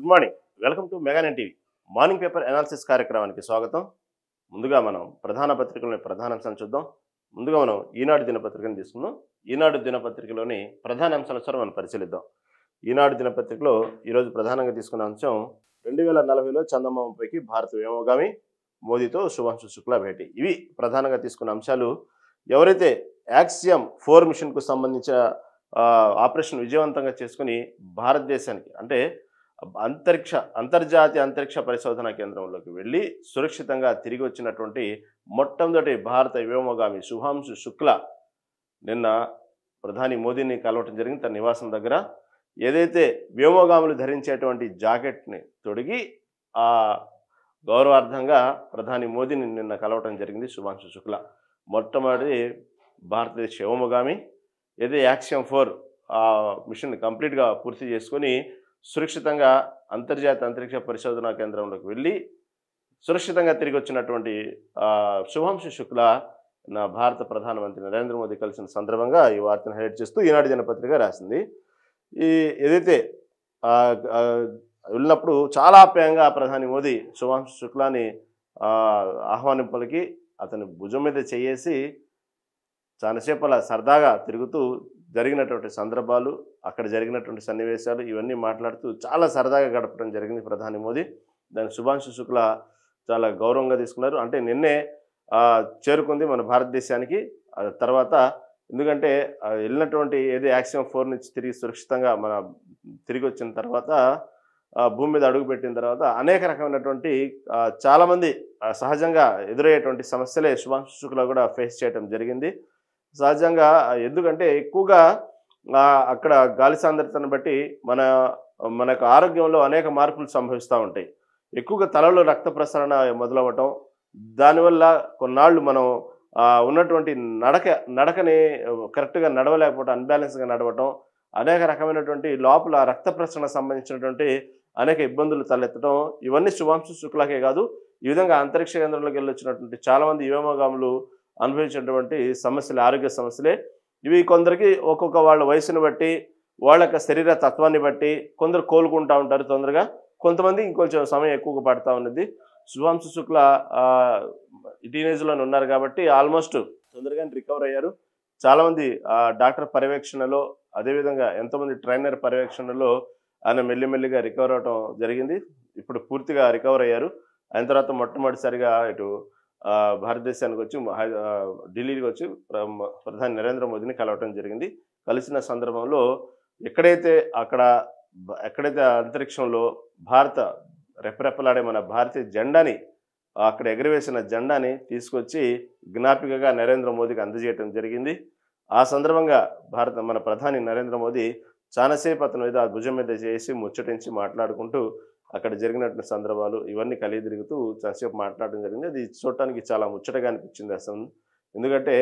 Good morning. Welcome to Meganet TV. Morning paper analysis కార్యక్రమానికి స్వాగతం. ముందుగా మనం ప్రధాన పత్రికలోని ప్రధాన అంశాలను చూద్దాం. ముందుగా మనం ఈనాడు దినపత్రికను తీసుకుందాం. ఈనాడు దినపత్రికలోని ప్రధాన అంశాల సార్ మనం పరిశీలిద్దాం. ఈనాడు దినపత్రికలో ఈరోజు ప్రధానంగా తీసుకున్న అంశం 2040లో చందమామపైకి భారత వ్యోమగామి, మోదీతో శుభాంశు శుక్లా భేటీ. ఇవి ప్రధానంగా తీసుకున్న అంశాలు. ఎవరైతే యాక్సియం 4 మిషన్కు సంబంధించిన ఆపరేషన్ విజయవంతంగా చేసుకుని భారతదేశానికి అంటే అంతర్జాతీయ అంతరిక్ష పరిశోధనా కేంద్రంలోకి వెళ్ళి సురక్షితంగా తిరిగి వచ్చినటువంటి మొట్టమొదటి భారత వ్యోమగామి శుభాంశు శుక్లా నిన్న ప్రధాని మోదీని కలవటం జరిగింది. తన నివాసం దగ్గర ఏదైతే వ్యోమగాములు ధరించేటువంటి జాకెట్ని తొడిగి ఆ గౌరవార్థంగా ప్రధాని మోదీని నిన్న కలవటం జరిగింది. శుభాంశు శుక్లా మొట్టమొదటి భారతదేశ వ్యోమగామి ఏదో యాక్సియం 4 మిషన్ కంప్లీట్గా పూర్తి చేసుకొని సురక్షితంగా అంతర్జాతీయ అంతరిక్ష పరిశోధనా కేంద్రంలోకి వెళ్ళి సురక్షితంగా తిరిగి వచ్చినటువంటి శుభాంశు శుక్లా నా భారత ప్రధానమంత్రి నరేంద్ర మోదీ కలిసిన సందర్భంగా ఈ వార్తను హైలైట్ చేస్తూ ఈనాడు దినపత్రిక రాసింది. ఈ ఏదైతే వెళ్ళినప్పుడు చాలా ఆప్యాయంగా ప్రధాని మోదీ శుభాంశు శుక్లాని ఆహ్వానింపలికి అతని భుజం మీద చేయేసి చాలాసేపు అలా సరదాగా తిరుగుతూ జరిగినటువంటి సందర్భాలు, అక్కడ జరిగినటువంటి సన్నివేశాలు ఇవన్నీ మాట్లాడుతూ చాలా సరదాగా గడపడం జరిగింది ప్రధాని మోదీ. దాని శుభాంశు శుక్లా చాలా గౌరవంగా తీసుకున్నారు. అంటే నిన్నే చేరుకుంది మన భారతదేశానికి. తర్వాత ఎందుకంటే వెళ్ళినటువంటి ఏదో యాక్సియం 4 నుంచి తిరిగి సురక్షితంగా మన తిరిగి వచ్చిన తర్వాత భూమి మీద అడుగుపెట్టిన తర్వాత అనేక రకమైనటువంటి చాలామంది సహజంగా ఎదురయ్యేటువంటి సమస్యలే శుభాంశు శుక్లా కూడా ఫేస్ చేయడం జరిగింది. సహజంగా ఎందుకంటే ఎక్కువగా అక్కడ గాలి సాంద్రతను బట్టి మనకు ఆరోగ్యంలో అనేక మార్పులు సంభవిస్తూ ఉంటాయి. ఎక్కువగా తలలో రక్త ప్రసరణ మొదలవ్వటం, దానివల్ల కొన్నాళ్ళు మనం ఉన్నటువంటి నడకని కరెక్ట్గా నడవలేకపోవటం, అన్బ్యాలెన్స్గా నడవటం, అనేక రకమైనటువంటి లోపల రక్త ప్రసరణ సంబంధించినటువంటి అనేక ఇబ్బందులు తలెత్తడం, ఇవన్నీ శుభాంశు శుక్లాకే కాదు, ఈ విధంగా అంతరిక్ష కేంద్రంలోకి వెళ్ళొచ్చినటువంటి చాలామంది వ్యోమగాములు అనుభవించినటువంటి సమస్యలు ఆరోగ్య సమస్యలే. ఇవి కొందరికి ఒక్కొక్క వాళ్ళ వయసును బట్టి, వాళ్ళ యొక్క శరీర తత్వాన్ని బట్టి కొందరు కోలుకుంటూ ఉంటారు తొందరగా, కొంతమంది ఇంకొంచెం సమయం ఎక్కువగా పడుతూ ఉన్నది. శుభాంశు శుక్లా టీనేజ్లోనే ఉన్నారు కాబట్టి ఆల్మోస్ట్ తొందరగానే రికవర్ అయ్యారు. చాలామంది డాక్టర్ పర్యవేక్షణలో, అదేవిధంగా ఎంతోమంది ట్రైనర్ పర్యవేక్షణలో ఆయన మెల్లిమెల్లిగా రికవర్ అవడం జరిగింది. ఇప్పుడు పూర్తిగా రికవర్ అయ్యారు. అయిన తర్వాత మొట్టమొదటిసారిగా ఇటు భారతదేశానికి వచ్చి ఢిల్లీకి వచ్చి ప్రధాని నరేంద్ర మోదీని కలవటం జరిగింది. కలిసిన సందర్భంలో ఎక్కడైతే అంతరిక్షంలో రెపరెపలాడే మన భారతీయ జెండాని అక్కడ ఎగరవేసిన జెండాని తీసుకొచ్చి జ్ఞాపికగా నరేంద్ర మోదీకి అందజేయటం జరిగింది. ఆ సందర్భంగా మన ప్రధాని నరేంద్ర మోదీ చాలాసేపు అతని మీద భుజం మీద చేసి ముచ్చటించి మాట్లాడుకుంటూ అక్కడ జరిగినటువంటి సందర్భాలు ఇవన్నీ కలిగి తిరుగుతూ చాలాసేపు మాట్లాడడం జరిగింది. అది చూడటానికి చాలా ముచ్చటగా అనిపించింది అసలు. ఎందుకంటే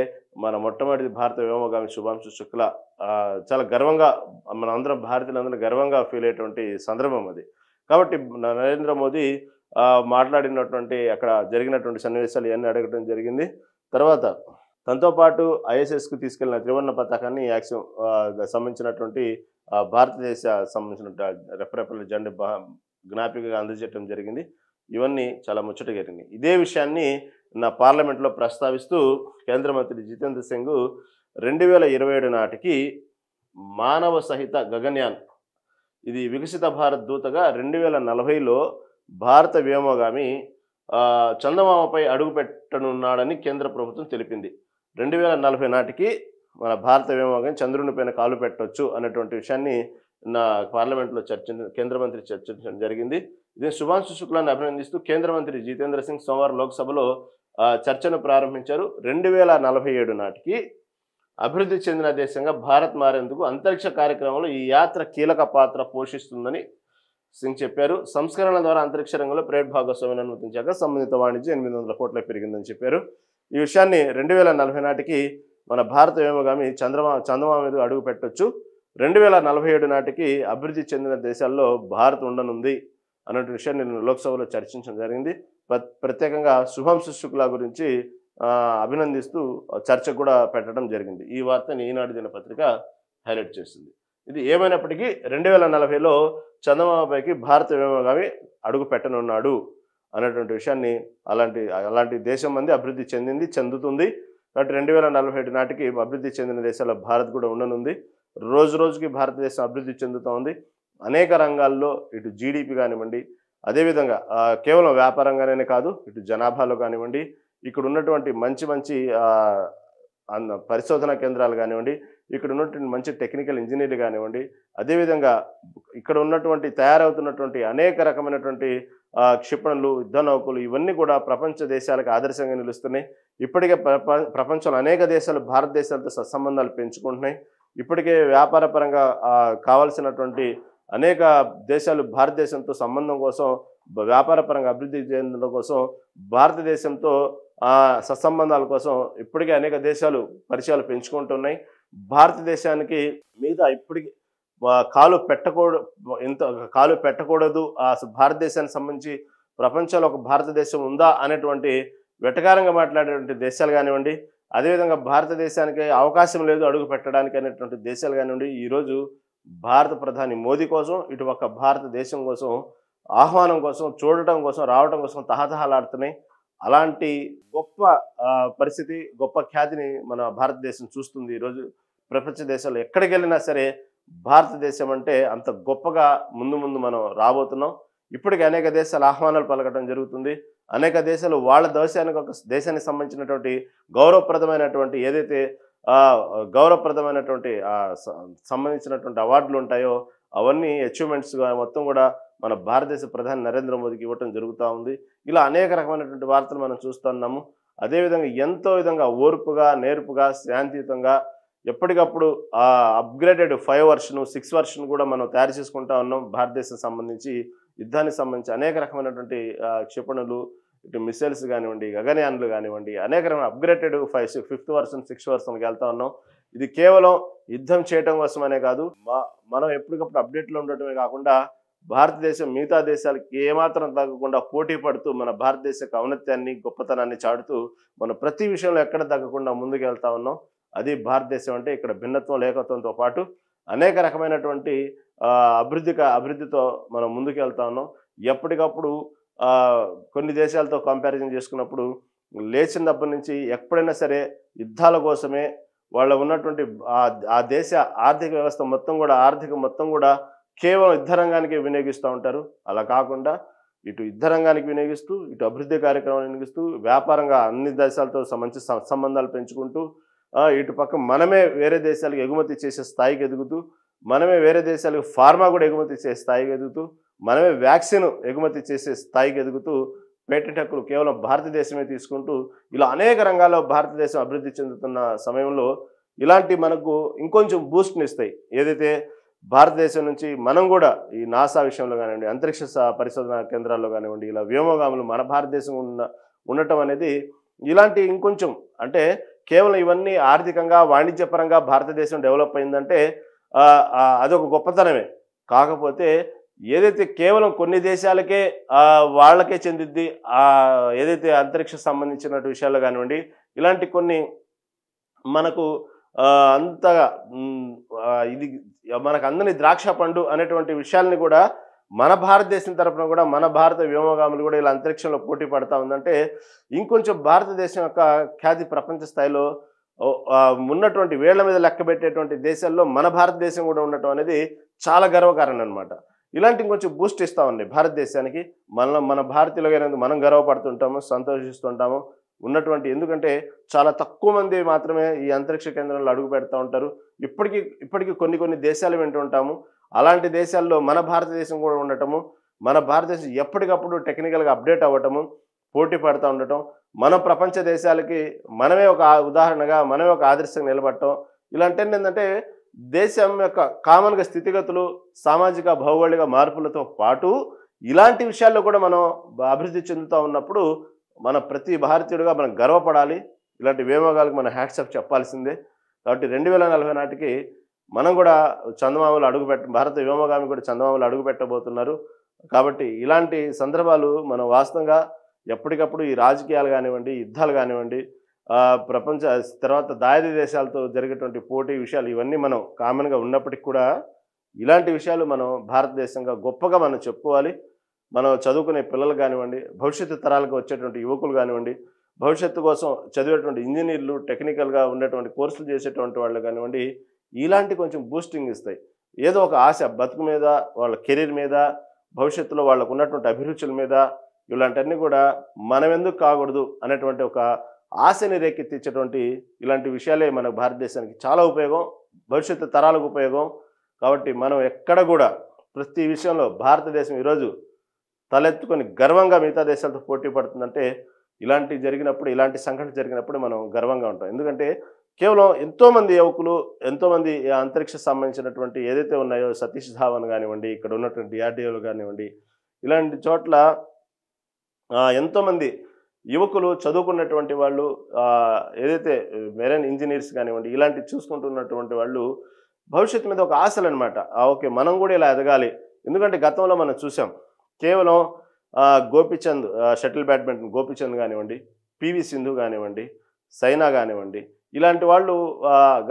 మన మొట్టమొదటి భారత వ్యోమగామి శుభాంశు శుక్లా చాలా గర్వంగా మనందరం భారతీయులందరూ గర్వంగా ఫీల్ అయ్యేటువంటి సందర్భం అది. కాబట్టి నరేంద్ర మోదీ మాట్లాడినటువంటి అక్కడ జరిగినటువంటి సన్నివేశాలు ఇవన్నీ అడగడం జరిగింది. తర్వాత తనతో పాటు ఐఎస్ఎస్కు తీసుకెళ్లిన త్రివర్ణ పతాకాన్ని యాక్సియం సంబంధించినటువంటి భారతదేశ సంబంధించిన రెపరెపల జెండా జ్ఞాపికగా అందజేయడం జరిగింది. ఇవన్నీ చాలా ముచ్చటగా జరిగింది. ఇదే విషయాన్ని నా పార్లమెంట్లో ప్రస్తావిస్తూ కేంద్ర మంత్రి జితేంద్ర సింగ్ 2027 నాటికి మానవ సహిత గగన్యాన్, ఇది వికసిత భారత్ దూతగా 2040లో భారత వ్యోమగామి చందమామపై అడుగుపెట్టనున్నాడని కేంద్ర ప్రభుత్వం తెలిపింది. 2040 నాటికి మన భారత వ్యోమగామి చంద్రుని పైన కాలు పెట్టవచ్చు అనేటువంటి విషయాన్ని నా పార్లమెంట్లో కేంద్ర మంత్రి చర్చించడం జరిగింది. ఇదే శుభాంశు శుక్లాని అభినందిస్తూ కేంద్ర మంత్రి జితేంద్ర సింగ్ సోమవారం లోక్సభలో చర్చను ప్రారంభించారు. 2047 నాటికి అభివృద్ధి చెందిన దేశంగా భారత్ మారేందుకు అంతరిక్ష కార్యక్రమంలో ఈ యాత్ర కీలక పాత్ర పోషిస్తుందని సింగ్ చెప్పారు. సంస్కరణ ద్వారా అంతరిక్ష రంగంలో ప్రైవేట్ భాగస్వామ్యాన్ని అనుమతించాక సంబంధిత వాణిజ్యం 800 కోట్ల పెరిగిందని చెప్పారు. ఈ విషయాన్ని 2040 నాటికి మన భారత వ్యోమగామి చందమామ మీద అడుగు పెట్టొచ్చు, 2047 నాటికి అభివృద్ధి చెందిన దేశాల్లో భారత్ ఉండనుంది అన్నటువంటి విషయాన్ని నేను లోక్సభలో చర్చించడం జరిగింది. ప్రత్యేకంగా శుభాంశు శుక్లా గురించి అభినందిస్తూ చర్చ కూడా పెట్టడం జరిగింది. ఈ వార్తని ఈనాడు దినపత్రిక హైలైట్ చేసింది. ఇది ఏమైనప్పటికీ 2040లో చందమామపైకి భారత వ్యోమగామి అడుగు పెట్టనున్నాడు అనేటువంటి విషయాన్ని అలాంటి దేశం మంది అభివృద్ధి చెందుతుంది. కాబట్టి 2047 నాటికి అభివృద్ధి చెందిన దేశాల్లో భారత్ కూడా ఉండనుంది. రోజు రోజుకి భారతదేశం అభివృద్ధి చెందుతూ ఉంది. అనేక రంగాల్లో ఇటు జీడిపి కానివ్వండి, అదేవిధంగా కేవలం వ్యాపారంగానే కాదు, ఇటు జనాభాలో కానివ్వండి, ఇక్కడ ఉన్నటువంటి మంచి మంచి పరిశోధనా కేంద్రాలు కానివ్వండి, ఇక్కడ ఉన్నటువంటి మంచి టెక్నికల్ ఇంజనీర్లు కానివ్వండి, అదేవిధంగా ఇక్కడ ఉన్నటువంటి తయారవుతున్నటువంటి అనేక రకమైనటువంటి క్షిపణులు, యుద్ధ నౌకలు ఇవన్నీ కూడా ప్రపంచ దేశాలకు ఆదర్శంగా నిలుస్తున్నాయి. ఇప్పటికే ప్రపంచంలో అనేక దేశాలు భారతదేశాలతో సత్సంబంధాలు పెంచుకుంటున్నాయి. ఇప్పటికే వ్యాపార పరంగా కావాల్సినటువంటి అనేక దేశాలు భారతదేశంతో సంబంధం కోసం, వ్యాపార పరంగా అభివృద్ధి చెందడం కోసం, భారతదేశంతో సత్సంబంధాల కోసం ఇప్పటికే అనేక దేశాలు పరిచయాలు పెంచుకుంటున్నాయి. భారతదేశానికి మిగతా ఇప్పటికీ కాలు పెట్టకూడదు భారతదేశానికి సంబంధించి ప్రపంచంలో ఒక భారతదేశం ఉందా అనేటువంటి వెటకారంగా మాట్లాడేటువంటి దేశాలు కానివ్వండి, అదేవిధంగా భారతదేశానికి అవకాశం లేదు అడుగు పెట్టడానికి అనేటువంటి దేశాలు కానివ్వండి, ఈరోజు భారత ప్రధాని మోదీ కోసం, ఇటు ఒక భారతదేశం కోసం ఆహ్వానం కోసం, చూడటం కోసం, రావడం కోసం తహతహలాడుతున్నాయి. అలాంటి గొప్ప పరిస్థితి, గొప్ప ఖ్యాతిని మన భారతదేశం చూస్తుంది. ఈరోజు ప్రపంచ దేశాలు ఎక్కడికి వెళ్ళినా సరే భారతదేశం అంటే అంత గొప్పగా ముందు మనం రాబోతున్నాం. ఇప్పటికీ అనేక దేశాలు ఆహ్వానాలు పలకడం జరుగుతుంది. అనేక దేశాలు వాళ్ళ దేశానికి సంబంధించినటువంటి గౌరవప్రదమైనటువంటి ఏదైతే గౌరవప్రదమైనటువంటి సంబంధించినటువంటి అవార్డులు ఉంటాయో అవన్నీ అచీవ్మెంట్స్గా మొత్తం కూడా మన భారతదేశ ప్రధాని నరేంద్ర మోదీకి ఇవ్వటం జరుగుతూ ఉంది. ఇలా అనేక రకమైనటువంటి వార్తలు మనం చూస్తున్నాము. అదేవిధంగా ఎంతో విధంగా ఓర్పుగా, నేర్పుగా, శాంతియుతంగా ఎప్పటికప్పుడు అప్గ్రేడెడ్ 5 వర్షన్ 6 వర్షన్ కూడా మనం తయారు చేసుకుంటా ఉన్నాం. భారతదేశం సంబంధించి యుద్ధానికి సంబంధించి అనేక రకమైనటువంటి క్షిపణులు, ఇటు మిసైల్స్ కానివ్వండి, గగనయానులు కానివ్వండి, అనేక రకమైన అప్గ్రేడెడ్ 5th వర్షన్ 6th వర్షన్కి వెళ్తా ఉన్నాం. ఇది కేవలం యుద్ధం చేయటం కోసమనే కాదు, మనం ఎప్పటికప్పుడు అప్డేట్లో ఉండటమే కాకుండా భారతదేశం మిగతా దేశాలకి ఏమాత్రం తగ్గకుండా పోటీ పడుతూ మన భారతదేశ ఔన్నత్యాన్ని, గొప్పతనాన్ని చాటుతూ మనం ప్రతి విషయంలో ఎక్కడ తగ్గకుండా ముందుకు వెళ్తా ఉన్నాం. అది భారతదేశం అంటే. ఇక్కడ భిన్నత్వం, ఏకత్వంతో పాటు అనేక రకమైనటువంటి అభివృద్ధితో మనం ముందుకు వెళ్తా ఉన్నాం. ఎప్పటికప్పుడు కొన్ని దేశాలతో కంపారిజన్ చేసుకున్నప్పుడు లేచినప్పటి నుంచి ఎప్పుడైనా సరే యుద్ధాల కోసమే వాళ్ళ ఉన్నటువంటి ఆ దేశ ఆర్థిక వ్యవస్థ మొత్తం కూడా కేవలం యుద్ధ రంగానికి వినియోగిస్తూ ఉంటారు. అలా కాకుండా ఇటు యుద్ధ రంగానికి వినియోగిస్తూ, ఇటు అభివృద్ధి కార్యక్రమాలు వినియోగిస్తూ, వ్యాపారంగా అన్ని దేశాలతో మంచి సంబంధాలు పెంచుకుంటూ, ఇటు పక్క మనమే వేరే దేశాలకు ఎగుమతి చేసే స్థాయికి ఎదుగుతూ, మనమే వేరే దేశాలకు ఫార్మా కూడా ఎగుమతి చేసే స్థాయికి ఎదుగుతూ, మనమే వ్యాక్సిన్ ఎగుమతి చేసే స్థాయికి ఎదుగుతూ, పేటెంట్ హక్కులు కేవలం భారతదేశమే తీసుకుంటూ, ఇలా అనేక రంగాల్లో భారతదేశం అభివృద్ధి చెందుతున్న సమయంలో ఇలాంటి మనకు ఇంకొంచెం బూస్ట్ని ఇస్తాయి. ఏదైతే భారతదేశం నుంచి మనం కూడా ఈ నాసా విషయంలో కానివ్వండి, అంతరిక్ష పరిశోధన కేంద్రాల్లో కానివ్వండి, ఇలా వ్యోమగాములు మన భారతదేశం ఉండటం అనేది ఇలాంటి ఇంకొంచెం అంటే కేవలం ఇవన్నీ ఆర్థికంగా, వాణిజ్యపరంగా భారతదేశం డెవలప్ అయిందంటే అదొక గొప్పతనమే. కాకపోతే ఏదైతే కేవలం కొన్ని దేశాలకే వాళ్ళకే చెందిద్ది, ఏదైతే అంతరిక్ష సంబంధించిన విషయాల్లో కానివ్వండి, ఇలాంటి కొన్ని మనకు అంతగా ఇది మనకు అందని ద్రాక్ష పండు అనేటువంటి విషయాల్ని కూడా మన భారతదేశం తరఫున కూడా మన భారత వ్యోమగాములు కూడా ఇలా అంతరిక్షంలో పోటీ పడతా ఉందంటే ఇంకొంచెం భారతదేశం యొక్క ఖ్యాతి ప్రపంచ స్థాయిలో ఉన్నటువంటి వేళ్ల మీద లెక్క పెట్టేటువంటి దేశాల్లో మన భారతదేశం కూడా ఉండటం అనేది చాలా గర్వకారణం అనమాట. ఇలాంటి ఇంకొంచెం బూస్ట్ ఇస్తూ ఉన్నాయి భారతదేశానికి. మన భారతీయులుగా మనం గర్వపడుతుంటాము, సంతోషిస్తుంటాము ఉన్నటువంటి. ఎందుకంటే చాలా తక్కువ మంది మాత్రమే ఈ అంతరిక్ష కేంద్రంలో అడుగు పెడతా ఉంటారు. ఇప్పటికీ కొన్ని దేశాలు వింటుంటాము. అలాంటి దేశాల్లో మన భారతదేశం కూడా ఉండటము, మన భారతదేశం ఎప్పటికప్పుడు టెక్నికల్గా అప్డేట్ అవ్వటము, పోటీ పడుతూ ఉండటం, మన ప్రపంచ దేశాలకి మనమే ఒక ఉదాహరణగా, మనమే ఒక ఆదర్శంగా నిలబడటం. ఇలాంటి ఏంటంటే దేశం యొక్క కామన్గా స్థితిగతులు, సామాజిక భౌగోళిక మార్పులతో పాటు ఇలాంటి విషయాల్లో కూడా మనం అభివృద్ధి చెందుతూ ఉన్నప్పుడు మన ప్రతి భారతీయుడిగా మనం గర్వపడాలి. ఇలాంటి వ్యోమగాలకు మన హ్యాట్సాప్ చెప్పాల్సిందే. కాబట్టి 2040 నాటికి మనం కూడా చందమామలు భారత వ్యోమగామి కూడా చందమామలు అడుగు పెట్టబోతున్నారు. కాబట్టి ఇలాంటి సందర్భాలు మనం వాస్తవంగా ఎప్పటికప్పుడు ఈ రాజకీయాలు కానివ్వండి, యుద్ధాలు కానివ్వండి, ప్రపంచ తర్వాత దాయాది దేశాలతో జరిగేటువంటి పోటీ విషయాలు ఇవన్నీ మనం కామన్‌గా ఉన్నప్పటికి కూడా, ఇలాంటి విషయాలు మనం భారతదేశంగా గొప్పగా మనం చెప్పుకోవాలి. మనం చదువుకునే పిల్లలు గానివ్వండి, భవిష్యత్తు తరాలకు వచ్చేటువంటి యువకులు గానివ్వండి, భవిష్యత్తు కోసం చదివేటువంటి ఇంజినీర్లు, టెక్నికల్‌గా ఉండేటువంటి కోర్సులు చేసేటువంటి వాళ్ళు గానివ్వండి, ఇలాంటి కొంచెం బూస్టింగ్ ఇస్తాయి. ఏదో ఒక ఆశ బతుకు మీద, వాళ్ళ కెరీర్ మీద, భవిష్యత్తులో వాళ్ళకున్నటువంటి అభిరుచుల మీద, ఇలాంటివన్నీ కూడా మనమెందుకు కాకూడదు అనేటువంటి ఒక ఆశని రేకెత్తించేటువంటి ఇలాంటి విషయాలే మన భారతదేశానికి చాలా ఉపయోగం. భవిష్యత్తు తరాలకు ఉపయోగం. కాబట్టి మనం ఎక్కడ కూడా ప్రతి విషయంలో భారతదేశం ఈరోజు తలెత్తుకొని గర్వంగా మిగతా దేశాలతో పోటీ పడుతుందంటే, ఇలాంటివి జరిగినప్పుడు, ఇలాంటి సంఘటన జరిగినప్పుడు మనం గర్వంగా ఉంటాం. ఎందుకంటే కేవలం ఎంతోమంది యువకులు, ఎంతోమంది అంతరిక్ష సంబంధించినటువంటి ఏదైతే ఉన్నాయో సతీష్ ధావన్ గానివ్వండి, ఇక్కడ ఉన్నటువంటి డిఆర్‌డీఓలు గానివ్వండి, ఇలాంటి చోట్ల ఎంతోమంది యువకులు చదువుకున్నటువంటి వాళ్ళు, ఏదైతే మెరైన్ ఇంజినీర్స్ గానివ్వండి, ఇలాంటివి చూసుకుంటున్నటువంటి వాళ్ళు భవిష్యత్తు మీద ఒక ఆశలనమాట. ఓకే, మనం కూడా ఇలా ఎదగాలి. ఎందుకంటే గతంలో మనం చూసాం. కేవలం గోపీచంద్, షటిల్ బ్యాడ్మింటన్ గోపీచంద్ గానివ్వండి, పీవీ సింధు గానివ్వండి, సైనా గానివ్వండి, ఇలాంటి వాళ్ళు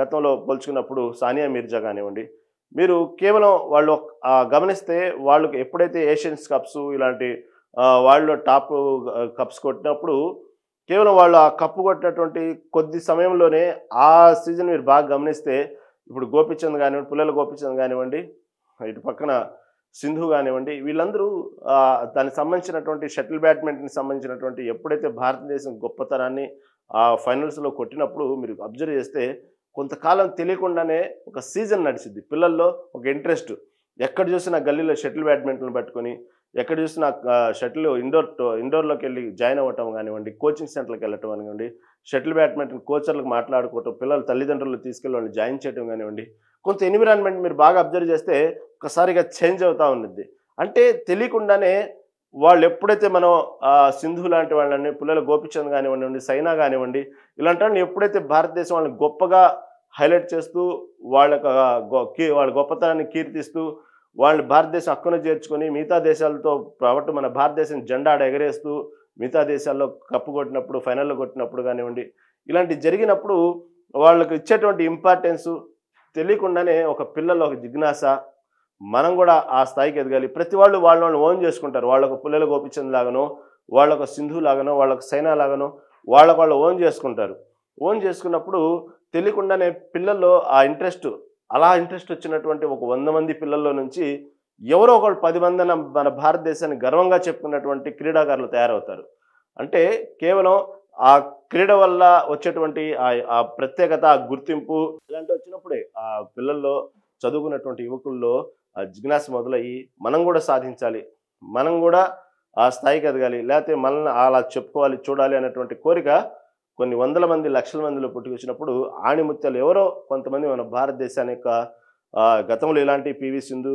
గతంలో పోల్చుకున్నప్పుడు సానియా మీర్జా గానివ్వండి, మీరు కేవలం వాళ్ళు గమనిస్తే వాళ్ళకి ఎప్పుడైతే ఏషియన్స్ కప్స్ ఇలాంటి వాళ్ళు టాప్ కప్స్ కొట్టినప్పుడు, కేవలం వాళ్ళు ఆ కప్పు కొట్టినటువంటి కొద్ది సమయంలోనే ఆ సీజన్ మీరు బాగా గమనిస్తే, ఇప్పుడు గోపీచంద్ గానివ్వండి, పుల్లెల గోపీచంద్ గానివ్వండి, ఇటు పక్కన సింధు గానివ్వండి, వీళ్ళందరూ దానికి సంబంధించినటువంటి షటిల్ బ్యాడ్మింటన్‌కి సంబంధించినటువంటి ఎప్పుడైతే భారతదేశం గొప్పతనాన్ని ఫైనల్స్‌లో కొట్టినప్పుడు మీరు అబ్జర్వ్ చేస్తే, కొంతకాలం తెలియకుండానే ఒక సీజన్ నడిచిద్ది. పిల్లల్లో ఒక ఇంట్రెస్ట్. ఎక్కడ చూసినా గల్లీలో షటిల్ బ్యాడ్మింటన్‌లు పట్టుకొని, ఎక్కడ చూసినా షటిల్ ఇండోర్‌లోకి వెళ్ళి జాయిన్ అవ్వటం గానివ్వండి, కోచింగ్ సెంటర్‌లకి వెళ్ళటం కానివ్వండి, షటిల్ బ్యాడ్మింటన్ కోచర్లకు మాట్లాడుకోవటం, పిల్లల తల్లిదండ్రులు తీసుకెళ్ళి వాళ్ళని జాయిన్ చేయడం కానివ్వండి, కొంత ఎన్విరాన్మెంట్ మీరు బాగా అబ్జర్వ్ చేస్తే ఒక్కసారిగా చేంజ్ అవుతూ ఉండిద్ది. అంటే తెలియకుండానే వాళ్ళు ఎప్పుడైతే మనం సింధు లాంటి వాళ్ళని, పుల్లెల గోపీచంద్ కానివ్వండి, సైనా కానివ్వండి, ఇలాంటి వాళ్ళని ఎప్పుడైతే భారతదేశం వాళ్ళని గొప్పగా హైలైట్ చేస్తూ, వాళ్ళ గొప్పతనాన్ని కీర్తిస్తూ, వాళ్ళని భారతదేశం హక్కున చేర్చుకొని మిగతా దేశాలతో కాబట్టి మన భారతదేశం జెండా ఆడ ఎగరేస్తూ మిగతా దేశాల్లో కప్పు కొట్టినప్పుడు, ఫైనల్‌లో కొట్టినప్పుడు కానివ్వండి, ఇలాంటివి జరిగినప్పుడు వాళ్ళకి ఇచ్చేటువంటి ఇంపార్టెన్సు తెలియకుండానే ఒక పిల్లల్లో ఒక జిజ్ఞాస, మనం కూడా ఆ స్థాయికి ఎదగాలి. ప్రతి వాళ్ళు వాళ్ళని ఓన్ చేసుకుంటారు. వాళ్ళొక పుల్లెల గోపీచంద్ లాగానో, వాళ్ళొక సింధు లాగానో, వాళ్ళొక సైనా లాగానో వాళ్ళకి వాళ్ళు ఓన్ చేసుకుంటారు. ఓన్ చేసుకున్నప్పుడు తెలియకుండానే పిల్లల్లో ఆ ఇంట్రెస్ట్, అలా ఇంట్రెస్ట్ వచ్చినటువంటి ఒక 100 మంది పిల్లల్లో నుంచి ఎవరో ఒకళ్ళు 10 మందిన మన భారతదేశాన్ని గర్వంగా చెప్పుకున్నటువంటి క్రీడాకారులు తయారవుతారు. అంటే కేవలం ఆ క్రీడ వల్ల వచ్చేటువంటి ఆ ప్రత్యేకత, ఆ గుర్తింపు ఇలాంటివి వచ్చినప్పుడే ఆ పిల్లల్లో, చదువుకున్నటువంటి యువకుల్లో ఆ జిజ్ఞాస మొదలయ్యి మనం కూడా సాధించాలి, మనం కూడా ఆ స్థాయికి ఎదగాలి, లేకపోతే మనల్ని అలా చెప్పుకోవాలి, చూడాలి అనేటువంటి కోరిక కొన్ని వందల మంది, లక్షల మందిలో పుట్టుకొచ్చినప్పుడు ఆణిముత్యాలు ఎవరో కొంతమంది మన భారతదేశాన్ని యొక్క గతంలో ఇలాంటి పీవీ సింధు,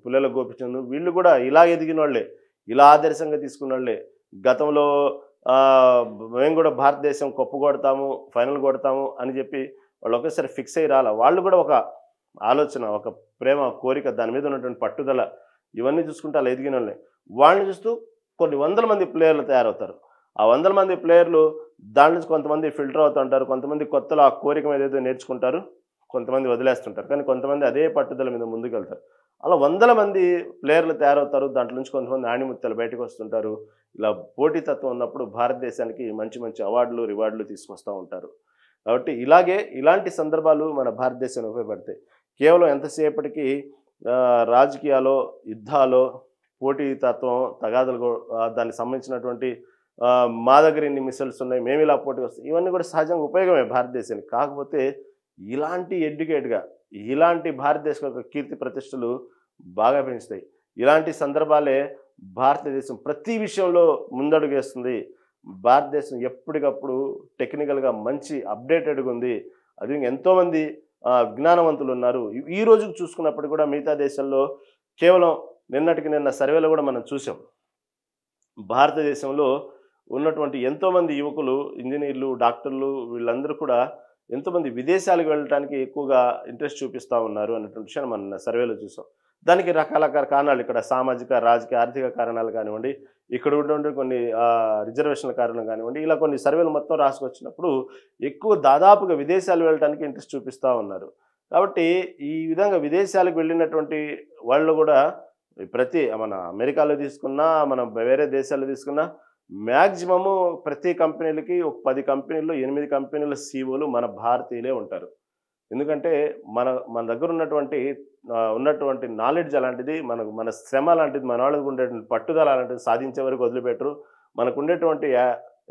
పుల్లెల గోపీచంద్ వీళ్ళు కూడా ఇలా ఎదిగినోళ్ళే, ఇలా ఆదర్శంగా తీసుకున్నోళ్ళే. గతంలో మేము కూడా భారతదేశం కప్పు కొడతాము, ఫైనల్ కొడతాము అని చెప్పి వాళ్ళు ఒకేసారి ఫిక్స్ అయ్యి రాలా. వాళ్ళు కూడా ఒక ఆలోచన, ఒక ప్రేమ, కోరిక, దాని మీద ఉన్నటువంటి పట్టుదల, ఇవన్నీ చూసుకుంటే అలా ఎదిగినోళ్ళే. వాళ్ళని చూస్తూ కొన్ని వందల మంది ప్లేయర్లు తయారవుతారు. ఆ వందల మంది ప్లేయర్లు దాని నుంచి కొంతమంది ఫిల్టర్ అవుతుంటారు, కొంతమంది కొత్తలో ఆ కోరిక మీద ఏదో నేర్చుకుంటారు, కొంతమంది వదిలేస్తుంటారు. కానీ కొంతమంది అదే పట్టుదల మీద ముందుకెళ్తారు. అలా వందల మంది ప్లేయర్లు తయారవుతారు. దాంట్లో నుంచి కొంతమంది ఆణిముత్యాలు బయటకు వస్తుంటారు. ఇలా పోటీతత్వం ఉన్నప్పుడు భారతదేశానికి మంచి మంచి అవార్డులు, రివార్డులు తీసుకొస్తూ ఉంటారు. కాబట్టి ఇలాంటి సందర్భాలు మన భారతదేశానికి ఉపయోగపడతాయి. కేవలం ఎంతసేపటికి రాజకీయాలో, యుద్ధాలో, పోటీతత్వం, తగాదులు, దానికి సంబంధించినటువంటి మా దగ్గర ఇన్ని మిసైల్స్ ఉన్నాయి, మేము ఇలా పోటీ వస్తాం, ఇవన్నీ కూడా సహజంగా ఉపయోగమే భారతదేశానికి. కాకపోతే ఇలాంటి ఎడ్యుకేట్గా, ఇలాంటి భారతదేశం యొక్క కీర్తి ప్రతిష్టలు బాగా పెంచుతాయి. ఇలాంటి సందర్భాలే భారతదేశం ప్రతి విషయంలో ముందడుగేస్తుంది. భారతదేశం ఎప్పటికప్పుడు టెక్నికల్గా మంచి అప్డేటెడ్గా ఉంది. అది ఎంతోమంది జ్ఞానవంతులు ఉన్నారు. ఈ రోజుకు చూసుకున్నప్పుడు కూడా మిగతా దేశాల్లో కేవలం నిన్న సర్వేలో కూడా మనం చూసాం. భారతదేశంలో ఉన్నటువంటి ఎంతోమంది యువకులు, ఇంజనీర్లు, డాక్టర్లు వీళ్ళందరూ కూడా ఎంతోమంది విదేశాలకు వెళ్ళటానికి ఎక్కువగా ఇంట్రెస్ట్ చూపిస్తూ ఉన్నారు అన్నటువంటి విషయాన్ని మనం సర్వేలో చూసాం. దానికి రకరకాల కారణాలు ఇక్కడ సామాజిక, రాజకీయ, ఆర్థిక కారణాలు కానివ్వండి, ఇక్కడ ఉన్నటువంటి కొన్ని రిజర్వేషన్ల కారణం కానివ్వండి, ఇలా కొన్ని సర్వేలు మొత్తం రాసుకొచ్చినప్పుడు ఎక్కువ దాదాపుగా విదేశాలు వెళ్ళటానికి ఇంట్రెస్ట్ చూపిస్తా ఉన్నారు. కాబట్టి ఈ విధంగా విదేశాలకు వెళ్ళినటువంటి వాళ్ళు కూడా మన అమెరికాలో తీసుకున్నా, మనం వేరే దేశాల్లో తీసుకున్నా మ్యాక్సిమము ప్రతి కంపెనీలకి ఒక 10 కంపెనీల్లో 8 కంపెనీల సీఈఓలు మన భారతీయులే ఉంటారు. ఎందుకంటే మన మన దగ్గర ఉన్నటువంటి నాలెడ్జ్ అలాంటిది, మన శ్రమ అలాంటిది, మన వాళ్ళకి ఉండేటువంటి పట్టుదల అలాంటిది, సాధించే వరకు వదిలిపెట్టరు. మనకు ఉండేటువంటి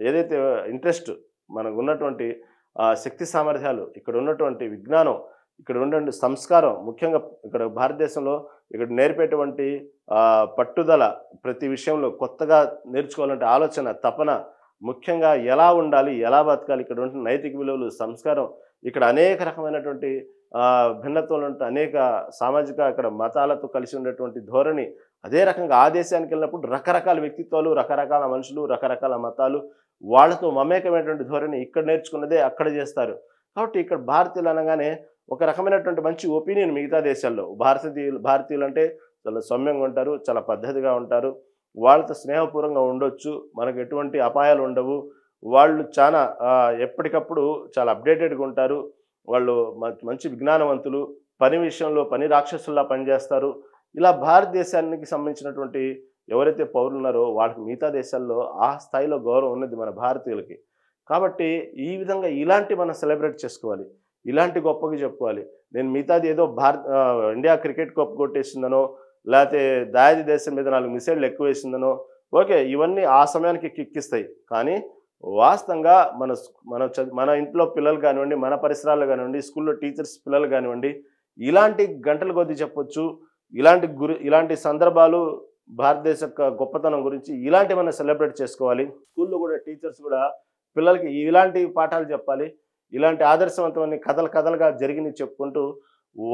ఏదైతే ఇంట్రెస్ట్, మనకు ఉన్నటువంటి శక్తి సామర్థ్యాలు, ఇక్కడ ఉన్నటువంటి విజ్ఞానం, ఇక్కడ ఉన్నటువంటి సంస్కారం, ముఖ్యంగా ఇక్కడ భారతదేశంలో ఇక్కడ నేర్పేటువంటి పట్టుదల, ప్రతి విషయంలో కొత్తగా నేర్చుకోవాలంటే ఆలోచన, తపన, ముఖ్యంగా ఎలా ఉండాలి, ఎలా బతకాలి, ఇక్కడ ఉన్న నైతిక విలువలు, సంస్కారం, ఇక్కడ అనేక రకమైనటువంటి భిన్నత్వాలు ఉంటే అనేక సామాజిక ఇక్కడ మతాలతో కలిసి ఉండేటువంటి ధోరణి, అదే రకంగా ఆ దేశానికి వెళ్ళినప్పుడు రకరకాల వ్యక్తిత్వాలు, రకరకాల మనుషులు, రకరకాల మతాలు, వాళ్ళతో మమేకమైనటువంటి ధోరణి ఇక్కడ నేర్చుకున్నదే అక్కడ చేస్తారు. కాబట్టి ఇక్కడ భారతీయులు అనగానే ఒక రకమైనటువంటి మంచి ఒపీనియన్ మిగతా దేశాల్లో. భారతీయులు అంటే చాలా సౌమ్యంగా ఉంటారు, చాలా పద్ధతిగా ఉంటారు, వాళ్ళతో స్నేహపూర్వకంగా ఉండొచ్చు, మనకు ఎటువంటి అపాయాలు ఉండవు, వాళ్ళు చాలా ఎప్పటికప్పుడు చాలా అప్డేటెడ్గా ఉంటారు, వాళ్ళు మంచి విజ్ఞానవంతులు, పని విషయంలో పని రాక్షసుల్లా పనిచేస్తారు. ఇలా భారతదేశానికి సంబంధించినటువంటి ఎవరైతే పౌరులు ఉన్నారో వాళ్ళకి మిగతా దేశాల్లో ఆ స్థాయిలో గౌరవం ఉన్నది మన భారతీయులకి. కాబట్టి ఈ విధంగా ఇలాంటి మనం సెలబ్రేట్ చేసుకోవాలి, ఇలాంటి గొప్పగా చెప్పుకోవాలి. నేను మిగతాది ఏదో ఇండియా క్రికెట్ కప్ కొట్టేసిందనో, లేకపోతే దాయాది దేశం మీద 4 మిసైళ్ళు ఎక్కువ వేసిందనో, ఓకే, ఇవన్నీ ఆ సమయానికి కిక్కిస్తాయి. కానీ వాస్తవంగా మన ఇంట్లో పిల్లలు కానివ్వండి, మన పరిసరాలు కానివ్వండి, స్కూల్లో టీచర్స్ పిల్లలు కానివ్వండి, ఇలాంటి గంటల కొద్దీ చెప్పొచ్చు. ఇలాంటి సందర్భాలు భారతదేశ గొప్పతనం గురించి ఇలాంటి మనం సెలబ్రేట్ చేసుకోవాలి. స్కూల్లో కూడా టీచర్స్ కూడా పిల్లలకి ఇలాంటి పాఠాలు చెప్పాలి. ఇలాంటి ఆదర్శవంతమైన కథలుగా జరిగినవి చెప్పుకుంటూ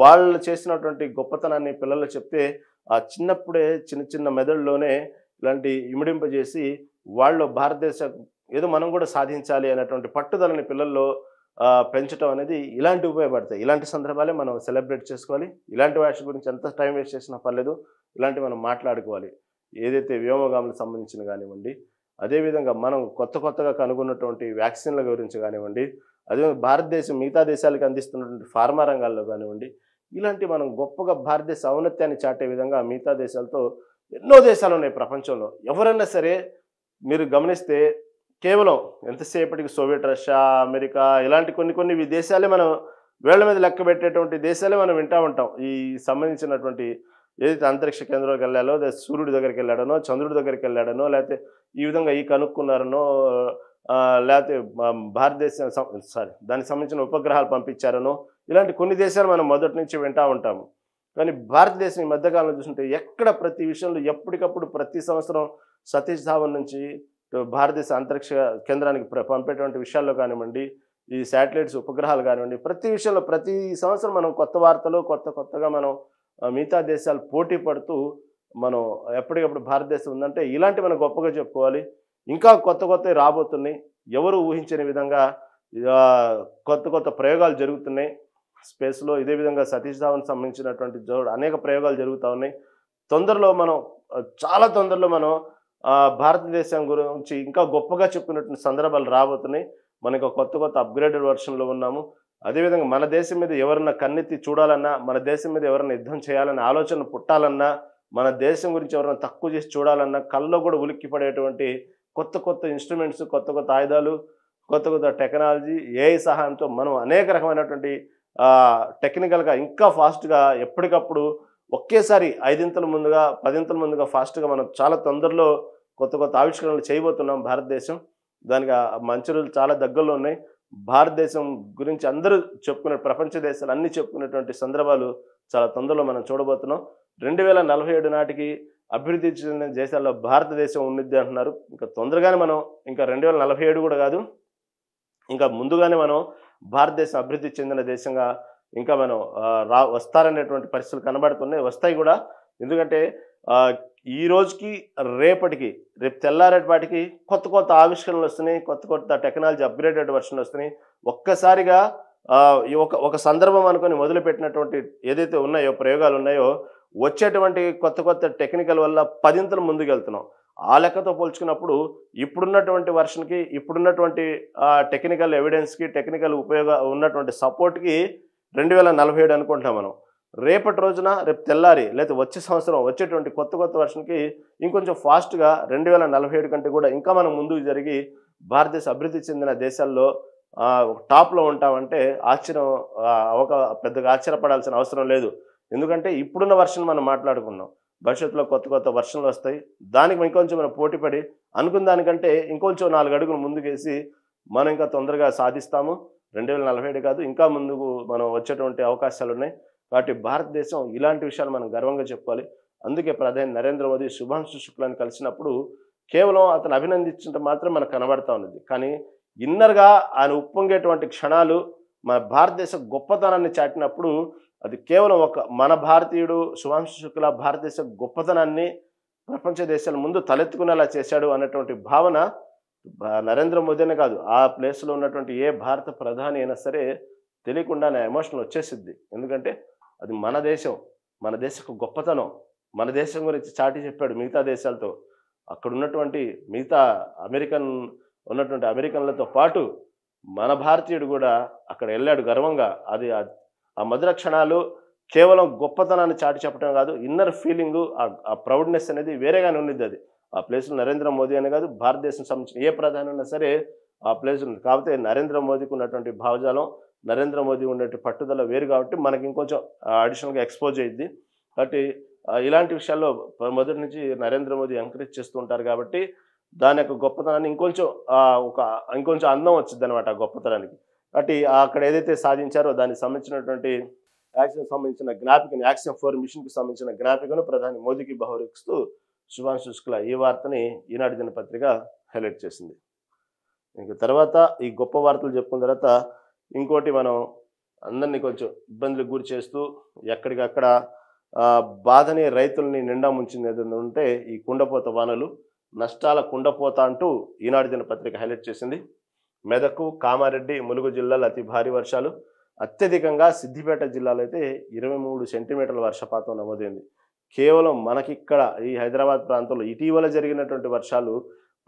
వాళ్ళు చేసినటువంటి గొప్పతనాన్ని పిల్లలు చెప్తే చిన్నప్పుడే చిన్న మెదడులోనే ఇలాంటి ఇమిడింపజేసి వాళ్ళు భారతదేశం ఏదో మనం కూడా సాధించాలి అనేటువంటి పట్టుదలని పిల్లల్లో పెంచడం అనేది ఇలాంటివి ఉపయోగపడతాయి. ఇలాంటి సందర్భాలే మనం సెలబ్రేట్ చేసుకోవాలి. ఇలాంటి వాటి గురించి ఎంత టైం వేస్ట్ చేసినా పర్లేదు, ఇలాంటివి మనం మాట్లాడుకోవాలి. ఏదైతే వ్యోమగాములకు సంబంధించిన కానివ్వండి, అదేవిధంగా మనం కొత్తగా కనుగొన్నటువంటి వ్యాక్సిన్ల గురించి కానివ్వండి, అదే భారతదేశం మిగతా దేశాలకు అందిస్తున్నటువంటి ఫార్మా రంగాల్లో కానివ్వండి, ఇలాంటి మనం గొప్పగా భారతదేశ ఔన్నత్యాన్ని చాటే విధంగా మిగతా దేశాలతో ఎన్నో దేశాలు ఉన్నాయి ప్రపంచంలో. ఎవరైనా సరే మీరు గమనిస్తే కేవలం ఎంతసేపటికి సోవియట్ రష్యా, అమెరికా ఇలాంటి కొన్ని దేశాలే మనం వేళ్ల మీద లెక్క పెట్టేటువంటి దేశాలే మనం వింటూ ఉంటాం. ఈ సంబంధించినటువంటి ఏదైతే అంతరిక్ష కేంద్రాలకు వెళ్ళాలో, సూర్యుడి దగ్గరికి వెళ్ళాడనో, చంద్రుడి దగ్గరికి వెళ్ళాడనో, లేకపోతే ఈ విధంగా కనుక్కున్నారనో, లేకపోతే భారతదేశం దానికి సంబంధించిన ఉపగ్రహాలు పంపించారనో, ఇలాంటి కొన్ని దేశాలు మనం మొదటి నుంచి వింటూ ఉంటాము. కానీ భారతదేశం ఈ మధ్యకాలంలో చూస్తుంటే ఎక్కడ ప్రతి విషయంలో ఎప్పటికప్పుడు ప్రతి సంవత్సరం సతీష్ ధావన్ నుంచి భారతదేశ అంతరిక్ష కేంద్రానికి పంపేటువంటి విషయాల్లో కానివ్వండి, ఈ శాటిలైట్స్ ఉపగ్రహాలు కానివ్వండి, ప్రతి విషయంలో ప్రతి సంవత్సరం మనం కొత్త వార్తలు కొత్తగా మనం మిగతా దేశాలు పోటీ పడుతూ మనం ఎప్పటికప్పుడు భారతదేశం ఉందంటే ఇలాంటి మనం గొప్పగా చెప్పుకోవాలి. ఇంకా కొత్తవి రాబోతున్నాయి. ఎవరు ఊహించని విధంగా కొత్త ప్రయోగాలు జరుగుతున్నాయి స్పేస్లో. ఇదే విధంగా సతీష్ ధావన్ సంబంధించినటువంటి అనేక ప్రయోగాలు జరుగుతూ ఉన్నాయి. చాలా తొందరలో మనం భారతదేశం గురించి ఇంకా గొప్పగా చెప్పుకున్నటువంటి సందర్భాలు రాబోతున్నాయి. మనకు కొత్త అప్గ్రేడెడ్ వర్షన్లో ఉన్నాము. అదేవిధంగా మన దేశం మీద ఎవరన్నా కన్నెత్తి చూడాలన్నా, మన దేశం మీద ఎవరన్నా యుద్ధం చేయాలన్న ఆలోచన పుట్టాలన్నా, మన దేశం గురించి ఎవరైనా తక్కువ చేసి చూడాలన్నా కళ్ళలో కూడా ఉలిక్కి పడేటువంటి కొత్త ఇన్స్ట్రుమెంట్స్, కొత్త ఆయుధాలు, కొత్త టెక్నాలజీ, ఏఐ సహాయంతో మనం అనేక రకమైనటువంటి టెక్నికల్గా ఇంకా ఫాస్ట్గా ఎప్పటికప్పుడు ఒకేసారి 5 ముందుగా 10 ముందుగా ఫాస్ట్గా మనం చాలా తొందరలో కొత్త ఆవిష్కరణలు చేయబోతున్నాం భారతదేశం. దానికి మంచి రోజులు చాలా దగ్గరలో ఉన్నాయి. భారతదేశం గురించి అందరూ చెప్పుకునే ప్రపంచ దేశాలు అన్నీ చెప్పుకునేటువంటి సందర్భాలు చాలా తొందరలో మనం చూడబోతున్నాం. 2047 నాటికి అభివృద్ధి చెందిన దేశాల్లో భారతదేశం ఉన్నది అంటున్నారు. ఇంకా తొందరగానే మనం ఇంకా 2047 కూడా కాదు, ఇంకా ముందుగానే మనం భారతదేశం అభివృద్ధి చెందిన దేశంగా ఇంకా మనం వస్తారనేటువంటి పరిస్థితులు కనబడుతున్నాయి, వస్తాయి కూడా. ఎందుకంటే ఈ రోజుకి రేపు తెల్లారేపాటికి కొత్త ఆవిష్కరణలు వస్తున్నాయి, కొత్త టెక్నాలజీ అప్గ్రేడెడ్ వర్షన్లు వస్తున్నాయి. ఒక్కసారిగా ఒక సందర్భం అనుకొని మొదలుపెట్టినటువంటి ఏదైతే ఉన్నాయో ప్రయోగాలు ఉన్నాయో వచ్చేటువంటి కొత్త కొత్త టెక్నికల్ వల్ల పదింతలు ముందుకెళ్తున్నాం. ఆ లెక్కతో పోల్చుకున్నప్పుడు ఇప్పుడున్నటువంటి వర్షన్‌కి, ఇప్పుడున్నటువంటి టెక్నికల్ ఎవిడెన్స్‌కి, టెక్నికల్ ఉన్నటువంటి సపోర్ట్‌కి 2047 అనుకుంటున్నాం మనం. రేపటి రోజున రేపు తెల్లారి లేతే వచ్చే సంవత్సరం వచ్చేటువంటి కొత్త కొత్త వర్షన్‌కి ఇంకొంచెం ఫాస్ట్‌గా 2047 కంటే కూడా ఇంకా మనం ముందుకు జరిగి భారతదేశ అభివృద్ధి చెందిన దేశాల్లో టాప్‌లో ఉంటామంటే ఆశ్చర్యం పెద్దగా ఆశ్చర్యపడాల్సిన అవసరం లేదు. ఎందుకంటే ఇప్పుడున్న వర్షన్ మనం మాట్లాడుకున్నాం. భవిష్యత్తులో కొత్త కొత్త వర్షన్‌లు వస్తాయి. దానికి ఇంకొంచెం మనం పోటీపడి అనుకున్న దానికంటే ఇంకొంచెం 4 అడుగులు ముందుకేసి మనం ఇంకా తొందరగా సాధిస్తాము. 2047 కాదు ఇంకా ముందుకు మనం వచ్చేటువంటి అవకాశాలున్నాయి. కాబట్టి భారతదేశం ఇలాంటి విషయాలు మనం గర్వంగా చెప్పుకోవాలి. అందుకే ప్రధాని నరేంద్ర మోదీ శుభాంశు శుక్లాని కలిసినప్పుడు కేవలం అతను అభినందించడం మాత్రం మనకు కనబడతా ఉన్నది. కానీ ఇన్నర్‌గా ఆయన ఉప్పొంగేటువంటి క్షణాలు మన భారతదేశ గొప్పతనాన్ని చాటినప్పుడు అది కేవలం మన భారతీయుడు శుభాంశు శుక్లా భారతదేశ గొప్పతనాన్ని ప్రపంచ దేశాల ముందు తలెత్తుకునేలా చేశాడు అన్నటువంటి భావన నరేంద్ర మోదీనే కాదు, ఆ ప్లేస్‌లో ఉన్నటువంటి ఏ భారత ప్రధాని అయినా సరే తెలియకుండానే ఎమోషన్ వచ్చేసిద్ది. ఎందుకంటే అది మన దేశం, మన దేశపు గొప్పతనం, మన దేశం గురించి చాటి చెప్పాడు మిగతా దేశాలతో. అక్కడ ఉన్నటువంటి మిగతా ఉన్నటువంటి అమెరికన్లతో పాటు మన భారతీయుడు కూడా అక్కడ వెళ్ళాడు గర్వంగా. అది ఆ మధుర క్షణాలు కేవలం గొప్పతనాన్ని చాటి చెప్పడం కాదు, ఇన్నర్ ఫీలింగు ఆ ప్రౌడ్‌నెస్ అనేది వేరేగానే ఉండిద్ది అది. ఆ ప్లేస్‌లో నరేంద్ర మోదీ అనే కాదు, భారతదేశం సంబంధించిన ఏ ప్రధాని ఉన్నా సరే ఆ ప్లేస్ ఉంది. కాకపోతే నరేంద్ర మోదీకి ఉన్నటువంటి భావజాలం, నరేంద్ర మోదీ ఉన్నటువంటి పట్టుదల వేరు కాబట్టి మనకి ఇంకొంచెం అడిషనల్‌గా ఎక్స్‌పోజ్ అయ్యిద్ది. కాబట్టి ఇలాంటి విషయాల్లో మొదటి నుంచి నరేంద్ర మోదీ ఎంకరేజ్ చేస్తూ ఉంటారు కాబట్టి దాని యొక్క గొప్పతనాన్ని ఇంకొంచెం అందం వచ్చిద్దనమాట ఆ గొప్పతనానికి. కాబట్టి అక్కడ ఏదైతే సాధించారో దానికి సంబంధించినటువంటి యాక్షన్ ఫోర్ మిషన్‌కి సంబంధించిన జ్ఞాపికను ప్రధాని మోదీకి బహూకరిస్తూ శుభాంశు శుక్లా ఈ వార్తని ఈనాడు దినపత్రిక హైలైట్ చేసింది. ఇంక తర్వాత ఈ గొప్ప వార్తలు చెప్పుకున్న తర్వాత ఇంకోటి మనం అందరినీ కొంచెం ఇబ్బందులకు గురి చేస్తూ ఎక్కడికక్కడ బాధని రైతుల్ని నిండా ముంచింది ఏదైనా ఉంటే ఈ కుండపోత వానలు, నష్టాల కుండపోత అంటూ ఈనాడు దినపత్రిక హైలైట్ చేసింది. మెదక్, కామారెడ్డి, ములుగు జిల్లాలో అతి భారీ వర్షాలు, అత్యధికంగా సిద్దిపేట జిల్లాలో అయితే 23 సెంటీమీటర్ల వర్షపాతం నమోదైంది. కేవలం మనకిక్కడ ఈ హైదరాబాద్ ప్రాంతంలో ఇటీవల జరిగినటువంటి వర్షాలు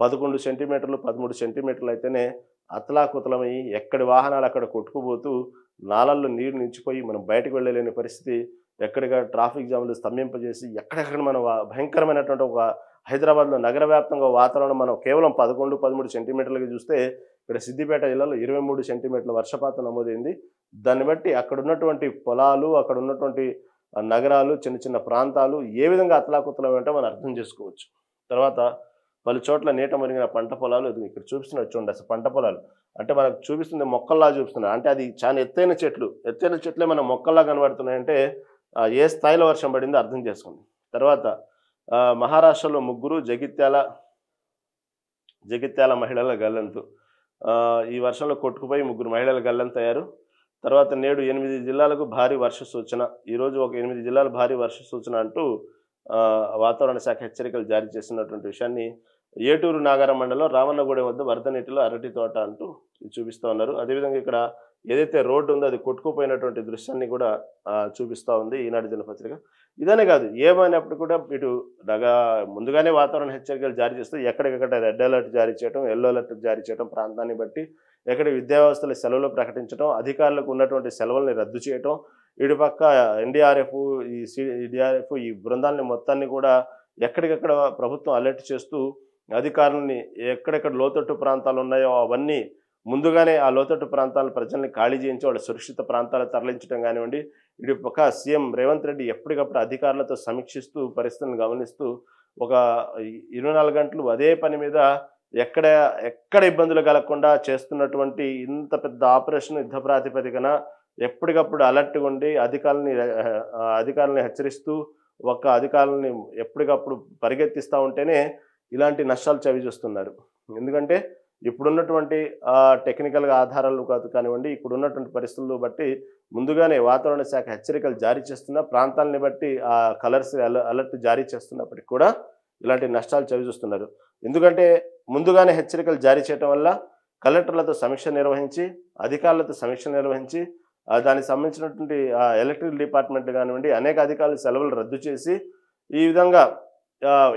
11 సెంటీమీటర్లు, 13 సెంటీమీటర్లు అయితేనే అతలాకుతలమై ఎక్కడి వాహనాలు అక్కడ కొట్టుకుపోతూ నాలల్లో నీరు నిలిచిపోయి మనం బయటకు వెళ్ళలేని పరిస్థితి, ఎక్కడికక్కడ ట్రాఫిక్ జాములు స్తంభింపజేసి ఎక్కడెక్కడ మనం భయంకరమైనటువంటి ఒక హైదరాబాద్లో నగర వ్యాప్తంగా వాతావరణం మనం కేవలం 11, 13 సెంటీమీటర్లకి చూస్తే ఇక్కడ సిద్దిపేట జిల్లాలో 23 సెంటీమీటర్ల వర్షపాతం నమోదైంది. దాన్ని బట్టి అక్కడ ఉన్నటువంటి పొలాలు, అక్కడ ఉన్నటువంటి నగరాలు, చిన్న చిన్న ప్రాంతాలు ఏ విధంగా అతలాకుతలం ఏంటో మనం అర్థం చేసుకోవచ్చు. తర్వాత పలు చోట్ల నీట మునిగిన పంట పొలాలు ఇక్కడ చూపిస్తున్నారు చూడండి. అసలు పంట పొలాలు అంటే మనకు చూపిస్తుంది మొక్కల్లా చూపిస్తున్నారు. అంటే అది చాలా ఎత్తైన చెట్లే మన మొక్కల్లా కనబడుతున్నాయంటే ఏ స్థాయిలో వర్షం పడిందో అర్థం చేసుకోండి. తర్వాత మహారాష్ట్రలో ముగ్గురు, జగిత్యాల మహిళల గల్లంతు. ఈ వర్షంలో కొట్టుకుపోయి 3 మహిళలు గల్లంతయ్యారు. తర్వాత నేడు 8 జిల్లాలకు భారీ వర్ష సూచన. ఈరోజు ఒక 8 జిల్లాల భారీ వర్ష సూచన అంటూ వాతావరణ శాఖ హెచ్చరికలు జారీ చేసినటువంటి విషయాన్ని ఏటూరు నాగారం మండలం రామన్నగూడెం వద్ద వరద నీటిలో అరటి తోట అంటూ చూపిస్తూ ఉన్నారు. అదేవిధంగా ఇక్కడ ఏదైతే రోడ్డు ఉందో అది కొట్టుకుపోయినటువంటి దృశ్యాన్ని కూడా చూపిస్తూ ఉంది ఈనాడు దినపత్రిక. ఇదనే కాదు, ఏమైనప్పుడు కూడా ఇటు ముందుగానే వాతావరణ హెచ్చరికలు జారీ చేస్తూ ఎక్కడికక్కడ రెడ్ అలర్ట్ జారీ చేయడం, ఎల్లో అలర్ట్ జారీ చేయడం, ప్రాంతాన్ని బట్టి ఎక్కడ విద్యా వ్యవస్థలో సెలవులు ప్రకటించడం, అధికారులకు ఉన్నటువంటి సెలవుల్ని రద్దు చేయటం, ఇటుపక్క ఎన్డీఆర్ఎఫ్, సిడిఆర్ఎఫ్ ఈ బృందాలని మొత్తాన్ని కూడా ఎక్కడికక్కడ ప్రభుత్వం అలర్ట్ చేస్తూ అధికారులని ఎక్కడెక్కడ లోతట్టు ప్రాంతాలు ఉన్నాయో అవన్నీ ముందుగానే ఆ లోతట్టు ప్రాంతాల ప్రజల్ని ఖాళీ చేయించి వాళ్ళ సురక్షిత ప్రాంతాలకు తరలించడం కానివ్వండి, ఇటు పక్క సీఎం రేవంత్ రెడ్డి ఎప్పటికప్పుడు అధికారులతో సమీక్షిస్తూ పరిస్థితులను గమనిస్తూ ఒక 24 గంటలు అదే పని మీద ఎక్కడ ఇబ్బందులు కలగకుండా చేస్తున్నటువంటి ఇంత పెద్ద ఆపరేషన్ యుద్ధ ప్రాతిపదికన ఎప్పటికప్పుడు అలర్ట్గా ఉండి అధికారులని హెచ్చరిస్తూ అధికారులని ఎప్పటికప్పుడు పరిగెత్తిస్తూ ఉంటేనే ఇలాంటి నష్టాలు చవిచూస్తున్నారు. ఎందుకంటే ఇప్పుడున్నటువంటి టెక్నికల్గా ఆధారాలు కానివ్వండి, ఇప్పుడున్నటువంటి పరిస్థితులను బట్టి ముందుగానే వాతావరణ శాఖ హెచ్చరికలు జారీ చేస్తున్న ప్రాంతాలని బట్టి ఆ కలర్స్ అలర్ట్ జారీ చేస్తున్నప్పటికీ కూడా ఇలాంటి నష్టాలు చవిచూస్తున్నారు. ఎందుకంటే ముందుగానే హెచ్చరికలు జారీ చేయడం వల్ల కలెక్టర్లతో సమీక్ష నిర్వహించి, అధికారులతో సమీక్ష నిర్వహించి దానికి సంబంధించినటువంటి ఎలక్ట్రికల్ డిపార్ట్మెంట్ కానివ్వండి అనేక అధికారులు సెలవులు రద్దు చేసి ఈ విధంగా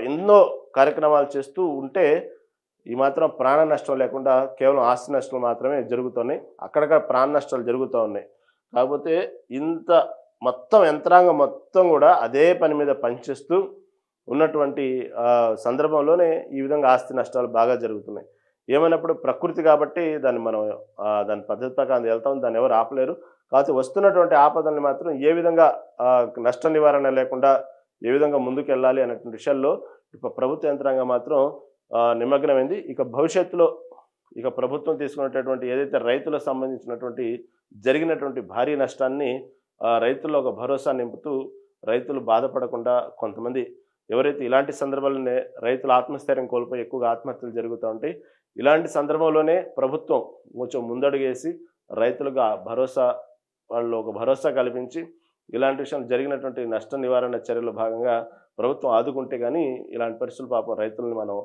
ఎన్నో కార్యక్రమాలు చేస్తూ ఉంటే ఈ మాత్రం ప్రాణ నష్టం లేకుండా కేవలం ఆస్తి నష్టం మాత్రమే జరుగుతున్నాయి. అక్కడక్కడ ప్రాణ నష్టాలు జరుగుతూ ఉన్నాయి. కాకపోతే ఇంత మొత్తం యంత్రాంగం మొత్తం కూడా అదే పని మీద పనిచేస్తూ ఉన్నటువంటి సందర్భంలోనే ఈ విధంగా ఆస్తి నష్టాలు బాగా జరుగుతున్నాయి. ఏమైనప్పుడు ప్రకృతి కాబట్టి దాన్ని మనం దాని పద్ధతి ప్రకారం వెళ్తాం, దాన్ని ఎవరు ఆపలేరు. కాకపోతే వస్తున్నటువంటి ఆపదల్ని మాత్రం ఏ విధంగా నష్ట నివారణ లేకుండా ఏ విధంగా ముందుకెళ్ళాలి అనేటువంటి విషయాల్లో ప్రభుత్వ యంత్రాంగం మాత్రం నిమగ్నమైంది. ఇక భవిష్యత్తులో ఇక ప్రభుత్వం తీసుకున్నటువంటి ఏదైతే రైతులకు సంబంధించినటువంటి జరిగినటువంటి భారీ నష్టాన్ని రైతుల్లో ఒక భరోసా నింపుతూ రైతులు బాధపడకుండా కొంతమంది ఎవరైతే ఇలాంటి సందర్భాల్లోనే రైతుల ఆత్మస్థైర్యం కోల్పోయి ఎక్కువగా ఆత్మహత్యలు జరుగుతూ ఉంటాయి. ఇలాంటి సందర్భంలోనే ప్రభుత్వం కొంచెం ముందడుగేసి రైతులకు భరోసా వాళ్ళు ఒక భరోసా కల్పించి ఇలాంటి విషయాలు జరిగినటువంటి నష్ట నివారణ చర్యల భాగంగా ప్రభుత్వం ఆదుకుంటే కానీ ఇలాంటి పరిస్థితులు పాపం రైతుల్ని మనం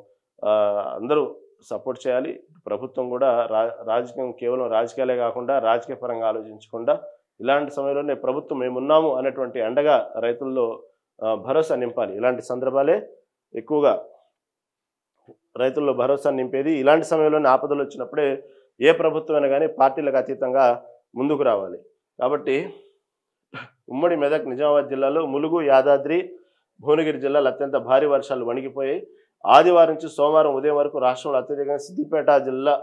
అందరూ సపోర్ట్ చేయాలి. ప్రభుత్వం కూడా రాజకీయం కేవలం రాజకీయాలే కాకుండా రాజకీయ పరంగా ఆలోచించకుండా ఇలాంటి సమయంలోనే ప్రభుత్వం మేమున్నాము అనేటువంటి అండగా రైతుల్లో భరోసా నింపాలి. ఇలాంటి సందర్భాలే ఎక్కువగా రైతుల్లో భరోసా నింపేది. ఇలాంటి సమయంలోనే ఆపదలు వచ్చినప్పుడే ఏ ప్రభుత్వమైనా కానీ పార్టీలకు అతీతంగా ముందుకు రావాలి. కాబట్టి ఉమ్మడి మెదక్ నిజామాబాద్ జిల్లాలో ములుగు, యాదాద్రి, భువనగిరి జిల్లాలు అత్యంత భారీ వర్షాలు వణికిపోయాయి. ఆదివారం నుంచి సోమవారం ఉదయం వరకు రాష్ట్రంలో అత్యధికంగా సిద్దిపేట జిల్లా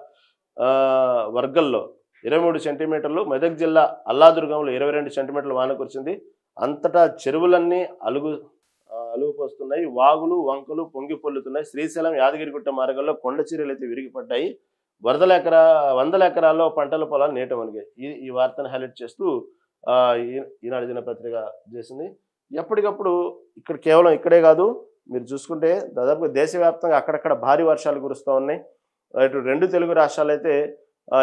వర్గల్లో 23 సెంటీమీటర్లు, మెదక్ జిల్లా అల్లాదుర్గంలో 22 సెంటీమీటర్ల వాన కురిసింది. అంతటా చెరువులన్నీ అలుగుపోస్తున్నాయి. వాగులు వంకలు పొంగి పొల్లుతున్నాయి. శ్రీశైలం యాదగిరిగుట్ట మార్గంలో కొండ చర్యలు అయితే విరిగిపడ్డాయి. వందల ఎకరాల్లో పంటల పొలాలు నీట మునిగాయి. ఈ వార్తను హైలైట్ చేస్తూ ఈనాడు దినపత్రిక చేసింది. ఎప్పటికప్పుడు కేవలం ఇక్కడే కాదు, మీరు చూసుకుంటే దాదాపుగా దేశవ్యాప్తంగా అక్కడక్కడ భారీ వర్షాలు కురుస్తూ ఉన్నాయి. ఇటు 2 తెలుగు రాష్ట్రాలు అయితే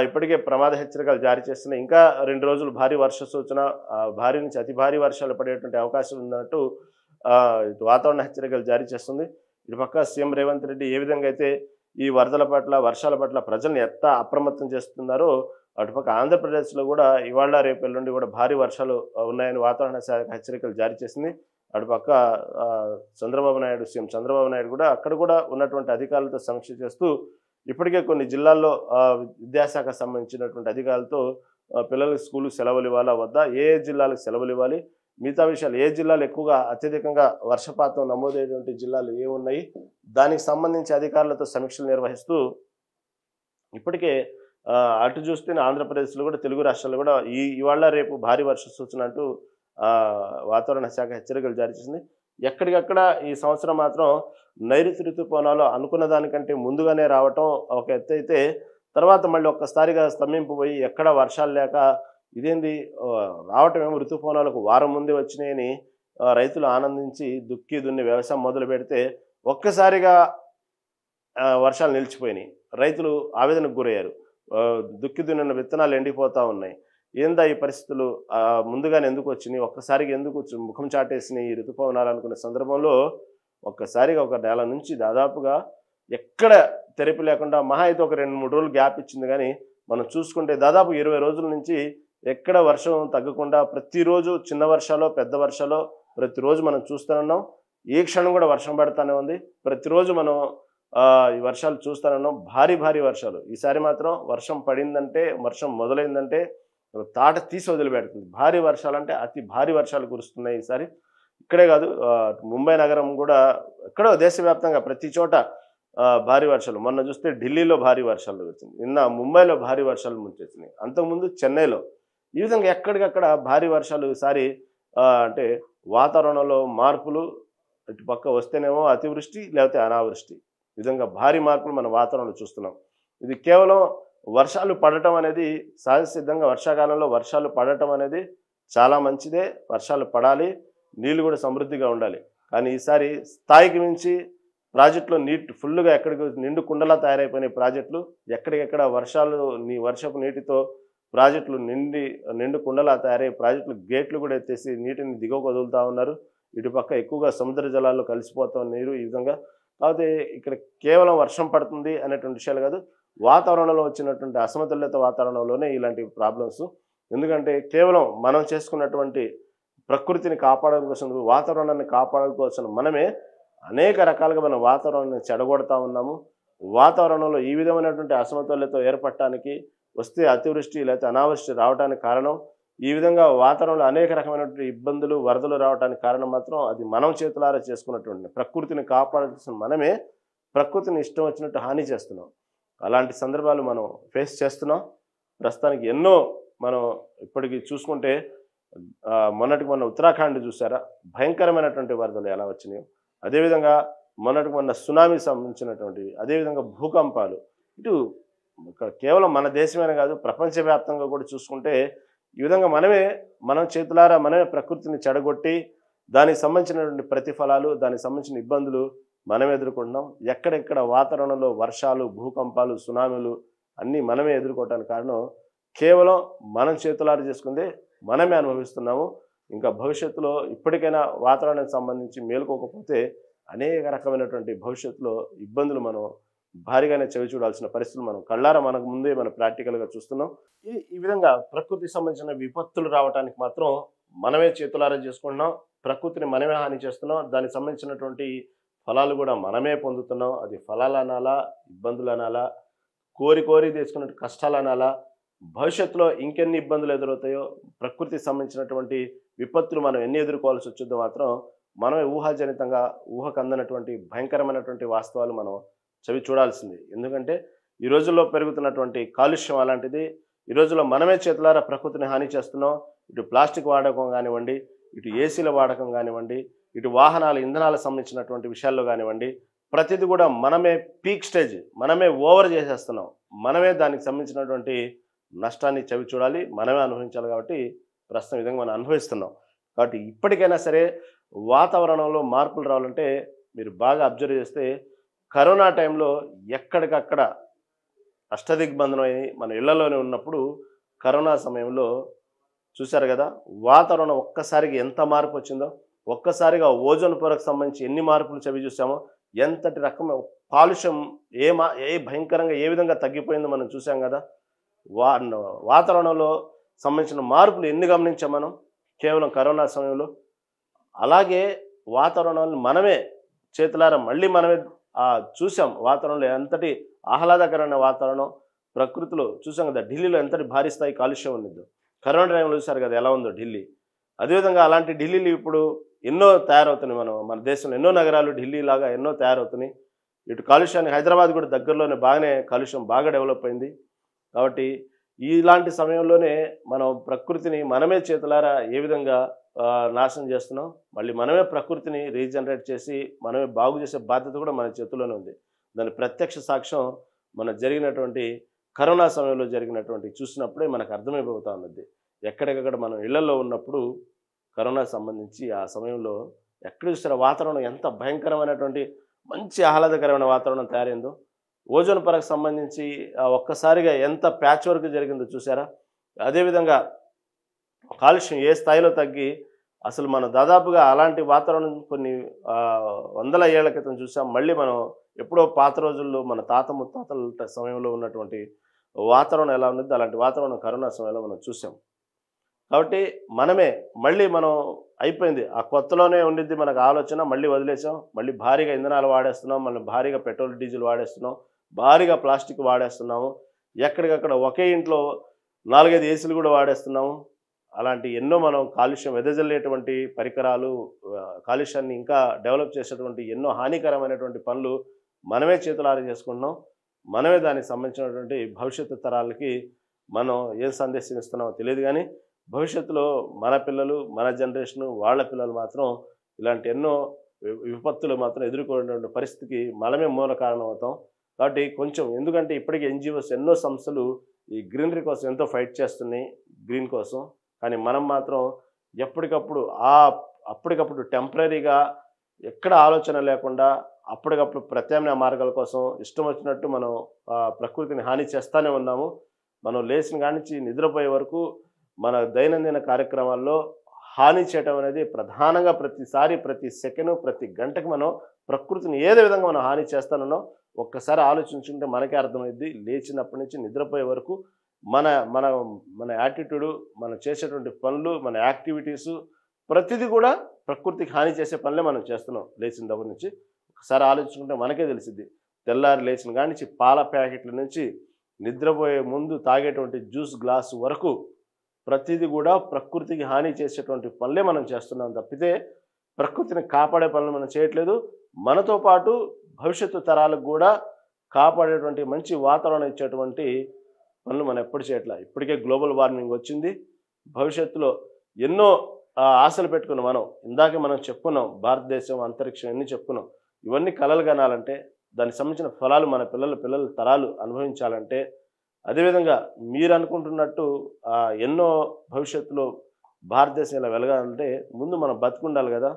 ఇప్పటికే ప్రమాద హెచ్చరికలు జారీ చేస్తున్నాయి. ఇంకా 2 రోజులు భారీ వర్ష సూచన, భారీ నుంచి అతి భారీ వర్షాలు పడేటువంటి అవకాశం ఉందన్నట్టు ఇటు వాతావరణ హెచ్చరికలు జారీ చేస్తుంది. ఇటు పక్క సీఎం రేవంత్ రెడ్డి ఏ విధంగా అయితే ఈ వరదల పట్ల వర్షాల పట్ల ప్రజల్ని ఎంత అప్రమత్తం చేస్తున్నారో అటుపక్క ఆంధ్రప్రదేశ్లో కూడా ఇవాళ రేపు ఎల్లుండి కూడా భారీ వర్షాలు ఉన్నాయని వాతావరణ శాఖ హెచ్చరికలు జారీ చేసింది. అటుపక్క సీఎం చంద్రబాబు నాయుడు కూడా అక్కడ కూడా ఉన్నటువంటి అధికారులతో సమీక్ష చేస్తూ ఇప్పటికే కొన్ని జిల్లాల్లో విద్యాశాఖ సంబంధించినటువంటి అధికారులతో పిల్లలకు స్కూలు సెలవులు ఇవ్వాలా వద్దా, ఏ జిల్లాలకు సెలవులు ఇవ్వాలి, మిగతా విషయాలు ఏ జిల్లాలు ఎక్కువగా అత్యధికంగా వర్షపాతం నమోదైనటువంటి జిల్లాలు ఏ ఉన్నాయి, దానికి సంబంధించి అధికారులతో సమీక్షలు నిర్వహిస్తూ ఇప్పటికే అటు చూస్తే ఆంధ్రప్రదేశ్లో కూడా తెలుగు రాష్ట్రాల్లో కూడా ఇవాళ రేపు భారీ వర్ష సూచన అంటూ వాతావరణ శాఖ హెచ్చరికలు జారీ చేసింది. ఎక్కడికక్కడ ఈ సంవత్సరం మాత్రం నైరుతి ఋతుపవనాలు అనుకున్న దానికంటే ముందుగానే రావటం ఒక ఎత్తు అయితే, తర్వాత మళ్ళీ ఒక్కసారిగా స్తంభింపుపోయి ఎక్కడ వర్షాలు లేక ఇదేంది రావటం ఏమో ఋతుపవనాలకు వారం ముందే వచ్చినాయని రైతులు ఆనందించి దుక్కి దున్ని వ్యవసాయం మొదలు పెడితే ఒక్కసారిగా వర్షాలు నిలిచిపోయినాయి. రైతులు ఆవేదనకు గురయ్యారు. దుక్కి దున్నిన విత్తనాలు ఎండిపోతూ ఉన్నాయి. ఏందా ఈ పరిస్థితులు, ముందుగానే ఎందుకు వచ్చినాయి, ఒక్కసారిగా ఎందుకు ముఖం చాటేసినాయి ఈ ఋతుపవనాలు అనుకునే సందర్భంలో ఒక్కసారిగా ఒక నెల నుంచి దాదాపుగా ఎక్కడ తెరపి లేకుండా మహా అయితే ఒక 2-3 రోజులు గ్యాప్ ఇచ్చింది. కానీ మనం చూసుకుంటే దాదాపు 20 రోజుల నుంచి ఎక్కడ వర్షం తగ్గకుండా ప్రతిరోజు చిన్న వర్షాలు పెద్ద వర్షాలు ప్రతిరోజు మనం చూస్తూనే ఏ క్షణం కూడా వర్షం పడుతూనే ఉంది. ప్రతిరోజు మనం ఈ వర్షాలు చూస్తూనే ఉన్నాం. భారీ వర్షాలు. ఈసారి మాత్రం వర్షం పడిందంటే, వర్షం మొదలైందంటే తాట తీసి వదిలిపెడుతుంది. భారీ వర్షాలు అంటే అతి భారీ వర్షాలు కురుస్తున్నాయి ఈసారి. ఇక్కడే కాదు, ముంబై నగరం కూడా ఎక్కడో దేశవ్యాప్తంగా ప్రతి చోట భారీ వర్షాలు. మొన్న చూస్తే ఢిల్లీలో భారీ వర్షాలు వచ్చింది, నిన్న ముంబైలో భారీ వర్షాలు ముంచెత్తినాయి, అంతకుముందు చెన్నైలో. ఈ విధంగా ఎక్కడికక్కడ భారీ వర్షాలు ఈసారి అంటే వాతావరణంలో మార్పులు ఇటు పక్క వస్తేనేమో అతివృష్టి లేకపోతే అనావృష్టి, ఈ విధంగా భారీ మార్పులు మన వాతావరణంలో చూస్తున్నాం. ఇది కేవలం వర్షాలు పడటం అనేది సహజ సిద్ధంగా వర్షాకాలంలో వర్షాలు పడటం అనేది చాలా మంచిదే. వర్షాలు పడాలి, నీళ్లు కూడా సమృద్ధిగా ఉండాలి. కానీ ఈసారి స్థాయికి మించి ప్రాజెక్టులో ఫుల్గా ఎక్కడికి నిండు కుండలా తయారైపోయినాయి ప్రాజెక్టులు. ఎక్కడికెక్కడ వర్షపు నీటితో ప్రాజెక్టులు నిండు కుండలా తయారై ప్రాజెక్టులు గేట్లు కూడా ఎత్తేసి నీటిని దిగువకు వదులుతూ ఉన్నారు. ఇటుపక్క ఎక్కువగా సముద్ర జలాల్లో కలిసిపోతాం నీరు. ఈ విధంగా కాకపోతే ఇక్కడ కేవలం వర్షం పడుతుంది అనేటువంటి విషయాలు కాదు, వాతావరణంలో వచ్చినటువంటి అసమతుల్యత వాతావరణంలోనే ఇలాంటి ప్రాబ్లమ్స్. ఎందుకంటే కేవలం మనం చేసుకున్నటువంటి ప్రకృతిని కాపాడడం కోసం, వాతావరణాన్ని కాపాడడం కోసం మనమే అనేక రకాలుగా మనం వాతావరణాన్ని చెడగొడతా ఉన్నాము. వాతావరణంలో ఈ విధమైనటువంటి అసమతుల్యత ఏర్పడటానికి, వస్తే అతివృష్టి లేకపోతే అనావృష్టి రావడానికి కారణం, ఈ విధంగా వాతావరణంలో అనేక రకమైనటువంటి ఇబ్బందులు, వరదలు రావడానికి కారణం మాత్రం అది మనం చేతులారా చేసుకున్నటువంటి ప్రకృతిని కాపాడాల్సిన మనమే ప్రకృతిని ఇష్టం వచ్చినట్టు హాని చేస్తున్నాం. అలాంటి సందర్భాలు మనం ఫేస్ చేస్తున్నాం. ప్రస్తుతానికి ఎన్నో మనం ఇప్పటికి చూసుకుంటే మొన్నటికి మొన్న ఉత్తరాఖండ్ చూసారా, భయంకరమైనటువంటి వరదలు ఎలా వచ్చినాయో. అదేవిధంగా మొన్నటికి మొన్న సునామీ సంబంధించినటువంటివి, అదేవిధంగా భూకంపాలు. ఇటు కేవలం మన దేశమేనే కాదు, ప్రపంచవ్యాప్తంగా కూడా చూసుకుంటే ఈ విధంగా మనం చేతులారా మనమే ప్రకృతిని చెడగొట్టి దానికి సంబంధించినటువంటి ప్రతిఫలాలు, దానికి సంబంధించిన ఇబ్బందులు మనం ఎదుర్కొంటున్నాం. ఎక్కడెక్కడ వాతావరణంలో వర్షాలు, భూకంపాలు, సునామీలు అన్నీ మనమే ఎదుర్కోవటానికి కారణం కేవలం మనం చేతులారా చేసుకుందే మనమే అనుభవిస్తున్నాము. ఇంకా భవిష్యత్తులో ఇప్పటికైనా వాతావరణానికి సంబంధించి మేలుకోకపోతే అనేక రకమైనటువంటి భవిష్యత్తులో ఇబ్బందులు మనం భారీగానే చవి చూడాల్సిన పరిస్థితులు మనం కళ్ళారా మనకు ముందే మనం ప్రాక్టికల్గా చూస్తున్నాం. ఈ విధంగా ప్రకృతికి సంబంధించిన విపత్తులు రావడానికి మాత్రం మనమే చేతులారా చేసుకుంటున్నాం. ప్రకృతిని మనమే హాని చేస్తున్నాం. దానికి సంబంధించినటువంటి ఫలాలు కూడా మనమే పొందుతున్నాం. అది ఫలాలు అనాలా, ఇబ్బందులు అనాలా, కోరి కోరి తీసుకున్నట్టు కష్టాలు అనాలా, భవిష్యత్తులో ఇంకెన్ని ఇబ్బందులు ఎదురవుతాయో, ప్రకృతికి సంబంధించినటువంటి విపత్తులు మనం ఎన్ని ఎదుర్కోవాల్సి వచ్చిందో మాత్రం మనమే ఊహాజనితంగా ఊహకు అందనటువంటి భయంకరమైనటువంటి వాస్తవాలు మనం చవి చూడాల్సింది. ఎందుకంటే ఈ రోజుల్లో పెరుగుతున్నటువంటి కాలుష్యం అలాంటిది. ఈ రోజుల్లో మనమే చేతులారా ప్రకృతిని హాని చేస్తున్నాం. ఇటు ప్లాస్టిక్ వాడకం కానివ్వండి, ఇటు ఏసీల వాడకం కానివ్వండి, ఇటు వాహనాల ఇంధనాలకు సంబంధించినటువంటి విషయాల్లో కానివ్వండి, ప్రతిదీ కూడా మనమే పీక్ స్టేజ్, మనమే ఓవర్ చేసేస్తున్నాం. మనమే దానికి సంబంధించినటువంటి నష్టాన్ని చవి చూడాలి, మనమే అనుభవించాలి. కాబట్టి ప్రస్తుతం విధంగా మనం అనుభవిస్తున్నాం. కాబట్టి ఇప్పటికైనా సరే వాతావరణంలో మార్పులు రావాలంటే మీరు బాగా అబ్జర్వ్ చేస్తే కరోనా టైంలో ఎక్కడికక్కడ అష్టదిగ్బంధనమై మన ఇళ్లలోనే ఉన్నప్పుడు కరోనా సమయంలో చూశారు కదా, వాతావరణం ఒక్కసారిగా ఎంత మార్పు వచ్చిందో, ఒక్కసారిగా ఓజోన్ పొరకు సంబంధించి ఎన్ని మార్పులు చవి చూసామో, ఎంతటి రకం కాలుష్యం ఏ భయంకరంగా ఏ విధంగా తగ్గిపోయిందో మనం చూసాం కదా. వాతావరణంలో సంబంధించిన మార్పులు ఎన్ని గమనించాం మనం కేవలం కరోనా సమయంలో. అలాగే వాతావరణాన్ని మనమే చేతులారా మళ్ళీ మనమే చూసాం. వాతావరణంలో ఎంతటి ఆహ్లాదకరమైన వాతావరణం ప్రకృతిలో చూసాం కదా. ఢిల్లీలో ఎంతటి భారీ స్థాయి కాలుష్యం ఉన్నదో కరోనా టైంలో చూసారు కదా ఎలా ఉందో ఢిల్లీ. అదేవిధంగా అలాంటి ఢిల్లీలు ఇప్పుడు ఎన్నో తయారవుతున్నాయి. మన దేశంలో ఎన్నో నగరాలు ఢిల్లీ లాగా ఎన్నో తయారవుతున్నాయి. ఇటు కాలుష్యాన్ని హైదరాబాద్ కూడా దగ్గరలోనే కాలుష్యం బాగా డెవలప్ అయింది. కాబట్టి ఇలాంటి సమయంలోనే మనం ప్రకృతిని మనమే చేతులారా ఏ విధంగా నాశనం చేస్తున్నాం. మళ్ళీ మనమే ప్రకృతిని రీజనరేట్ చేసి మనమే బాగు చేసే బాధ్యత కూడా మన చేతుల్లోనే ఉంది. దాని ప్రత్యక్ష సాక్ష్యం మన జరిగినటువంటి కరోనా సమయంలో జరిగినటువంటి చూసినప్పుడే మనకు అర్థమైపోతూ ఉన్నది. ఎక్కడికక్కడ మనం ఇళ్లలో ఉన్నప్పుడు కరోనా సంబంధించి ఆ సమయంలో ఎక్కడ చూసారా వాతావరణం ఎంత భయంకరమైనటువంటి మంచి ఆహ్లాదకరమైన వాతావరణం తయారైందో. ఓజోన్ పొరకు సంబంధించి ఒక్కసారిగా ఎంత ప్యాచ్ వర్క్ జరిగిందో చూసారా. అదేవిధంగా కాలుష్యం ఏ స్థాయిలో తగ్గి అసలు మనం దాదాపుగా అలాంటి వాతావరణం కొన్ని వందల ఏళ్ల క్రితం చూసాం. మళ్ళీ మనం ఎప్పుడో పాత రోజుల్లో మన తాత ముత్తాతల సమయంలో ఉన్నటువంటి వాతావరణం ఎలా ఉన్నది అలాంటి వాతావరణం కరోనా సమయంలో మనం చూసాం. కాబట్టి మళ్ళీ మనం అయిపోయింది ఆ కొత్తలోనే ఉండిద్ది మనకు ఆలోచన, మళ్ళీ వదిలేసాం. మళ్ళీ భారీగా ఇంధనాలు వాడేస్తున్నాం, మళ్ళీ భారీగా పెట్రోల్ డీజిల్ వాడేస్తున్నాం, భారీగా ప్లాస్టిక్ వాడేస్తున్నాము. ఎక్కడికక్కడ ఒకే ఇంట్లో 4-5 ఏసీలు కూడా వాడేస్తున్నాము. అలాంటి ఎన్నో మనం కాలుష్యం వెదజల్లేటువంటి పరికరాలు, కాలుష్యాన్ని ఇంకా డెవలప్ చేసేటువంటి ఎన్నో హానికరమైనటువంటి పనులు మనమే చేతులారా చేసుకుంటున్నాం. మనమే దానికి సంబంధించినటువంటి భవిష్యత్తు తరాలకి మనం ఏం సందేశం ఇస్తున్నామో తెలియదు. కానీ భవిష్యత్తులో మన పిల్లలు, మన జనరేషను, వాళ్ళ పిల్లలు మాత్రం ఇలాంటి ఎన్నో విపత్తులు మాత్రం ఎదుర్కొనేటువంటి పరిస్థితికి మనమే మూల కారణం అవుతాం. కాబట్టి కొంచెం ఎందుకంటే ఇప్పటికీ ఎన్జిఓస్ ఎన్నో సంస్థలు ఈ గ్రీనరీ కోసం ఎంతో ఫైట్ చేస్తున్నాయి, గ్రీన్ కోసం. కానీ మనం మాత్రం అప్పటికప్పుడు టెంపరీగా ఎక్కడ ఆలోచన లేకుండా అప్పటికప్పుడు ప్రత్యామ్నాయ మార్గాల కోసం ఇష్టం వచ్చినట్టు మనం ప్రకృతిని హాని చేస్తూనే ఉన్నాము. మనం లేచిన కానించి నిద్రపోయే వరకు మన దైనందిన కార్యక్రమాల్లో హాని చేయటం అనేది ప్రధానంగా ప్రతి సెకండ్ ప్రతి గంటకి మనం ప్రకృతిని ఏదో విధంగా మనం హాని చేస్తానో ఒక్కసారి ఆలోచించుకుంటే మనకే అర్థమైద్ది. లేచినప్పటి నుంచి నిద్రపోయే వరకు మన మన మన యాటిట్యూడు, మనం చేసేటువంటి పనులు, మన యాక్టివిటీసు ప్రతిదీ కూడా ప్రకృతికి హాని చేసే పనులే మనం చేస్తున్నాం లేచిన దగ్గర నుంచి. ఒకసారి ఆలోచించుకుంటే మనకే తెలిసిద్ది. తెల్లారి లేచిన కాడి నుంచి పాల ప్యాకెట్ల నుంచి నిద్రపోయే ముందు తాగేటువంటి జ్యూస్ గ్లాసు వరకు ప్రతిదీ కూడా ప్రకృతికి హాని చేసేటువంటి పనులే మనం చేస్తున్నాం తప్పితే ప్రకృతిని కాపాడే పనులు మనం చేయట్లేదు. మనతో పాటు భవిష్యత్తు తరాలకు కూడా కాపాడేటువంటి మంచి వాతావరణం ఇచ్చేటువంటి పనులు మనం ఎప్పుడు చేయట్లేదు. ఇప్పటికే గ్లోబల్ వార్మింగ్ వచ్చింది. భవిష్యత్తులో ఎన్నో ఆశలు పెట్టుకున్నాం మనం. ఇందాకే మనం చెప్పుకున్నాం, భారతదేశం, అంతరిక్షం ఎన్ని చెప్పుకున్నాం. ఇవన్నీ కలలు కనాలంటే, దానికి సంబంధించిన ఫలాలు మన పిల్లల తరాలు అనుభవించాలంటే, అదేవిధంగా మీరు అనుకుంటున్నట్టు ఎన్నో భవిష్యత్తులో భారతదేశం ఇలా వెలగాలంటే ముందు మనం బతుకుండాలి కదా.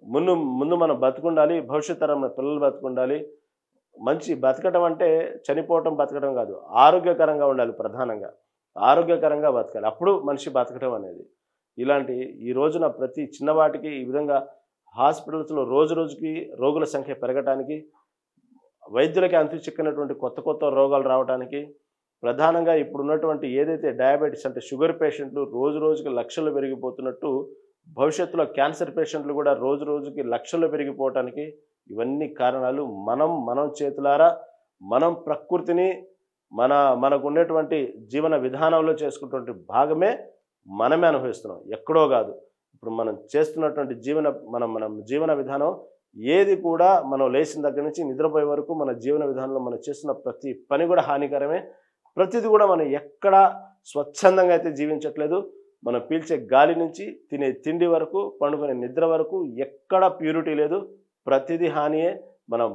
ముందు మనం బతుకుండాలి. భవిష్యత్ తరం మన పిల్లలు బతుకుండాలి. మంచి బతకడం అంటే చనిపోవటం, బతకడం కాదు. ఆరోగ్యకరంగా ఉండాలి ప్రధానంగా. ఆరోగ్యకరంగా బతకాలి. అప్పుడు మనిషి బతకడం అనేది. ఇలాంటి ఈ రోజున ప్రతి చిన్నవాటికి ఈ విధంగా హాస్పిటల్స్‌లో రోజు రోజుకి రోగుల సంఖ్య పెరగటానికి, వైద్యులకి అంతు చిక్కనటువంటి కొత్త రోగాలు రావటానికి, ప్రధానంగా ఇప్పుడున్నటువంటి ఏదైతే డయాబెటిస్ అంటే షుగర్ పేషెంట్లు రోజు రోజుకి లక్షల్లో పెరిగిపోతున్నట్టు, భవిష్యత్తులో క్యాన్సర్ పేషెంట్లు కూడా రోజు రోజుకి లక్షల్లో పెరిగిపోవటానికి ఇవన్నీ కారణాలు మనం చేతులారా మనం ప్రకృతిని మనకున్నటువంటి జీవన విధానంలో చేసుకున్నటువంటి భాగమే మనమే అనుభవిస్తున్నాం. ఎక్కడో కాదు. ఇప్పుడు మనం చేస్తున్నటువంటి మనం జీవన విధానం ఏది కూడా మనం లేచిన దగ్గర నుంచి నిద్రపోయే వరకు మన జీవన విధానంలో మనం చేస్తున్న ప్రతి పని కూడా హానికరమే. ప్రతిది కూడా మనం ఎక్కడ స్వచ్ఛందంగా అయితే జీవించట్లేదు. మనం పీల్చే గాలి నుంచి తినే తిండి వరకు, పండుకునే నిద్ర వరకు ఎక్కడ ప్యూరిటీ లేదు. ప్రతిదీ హానియే.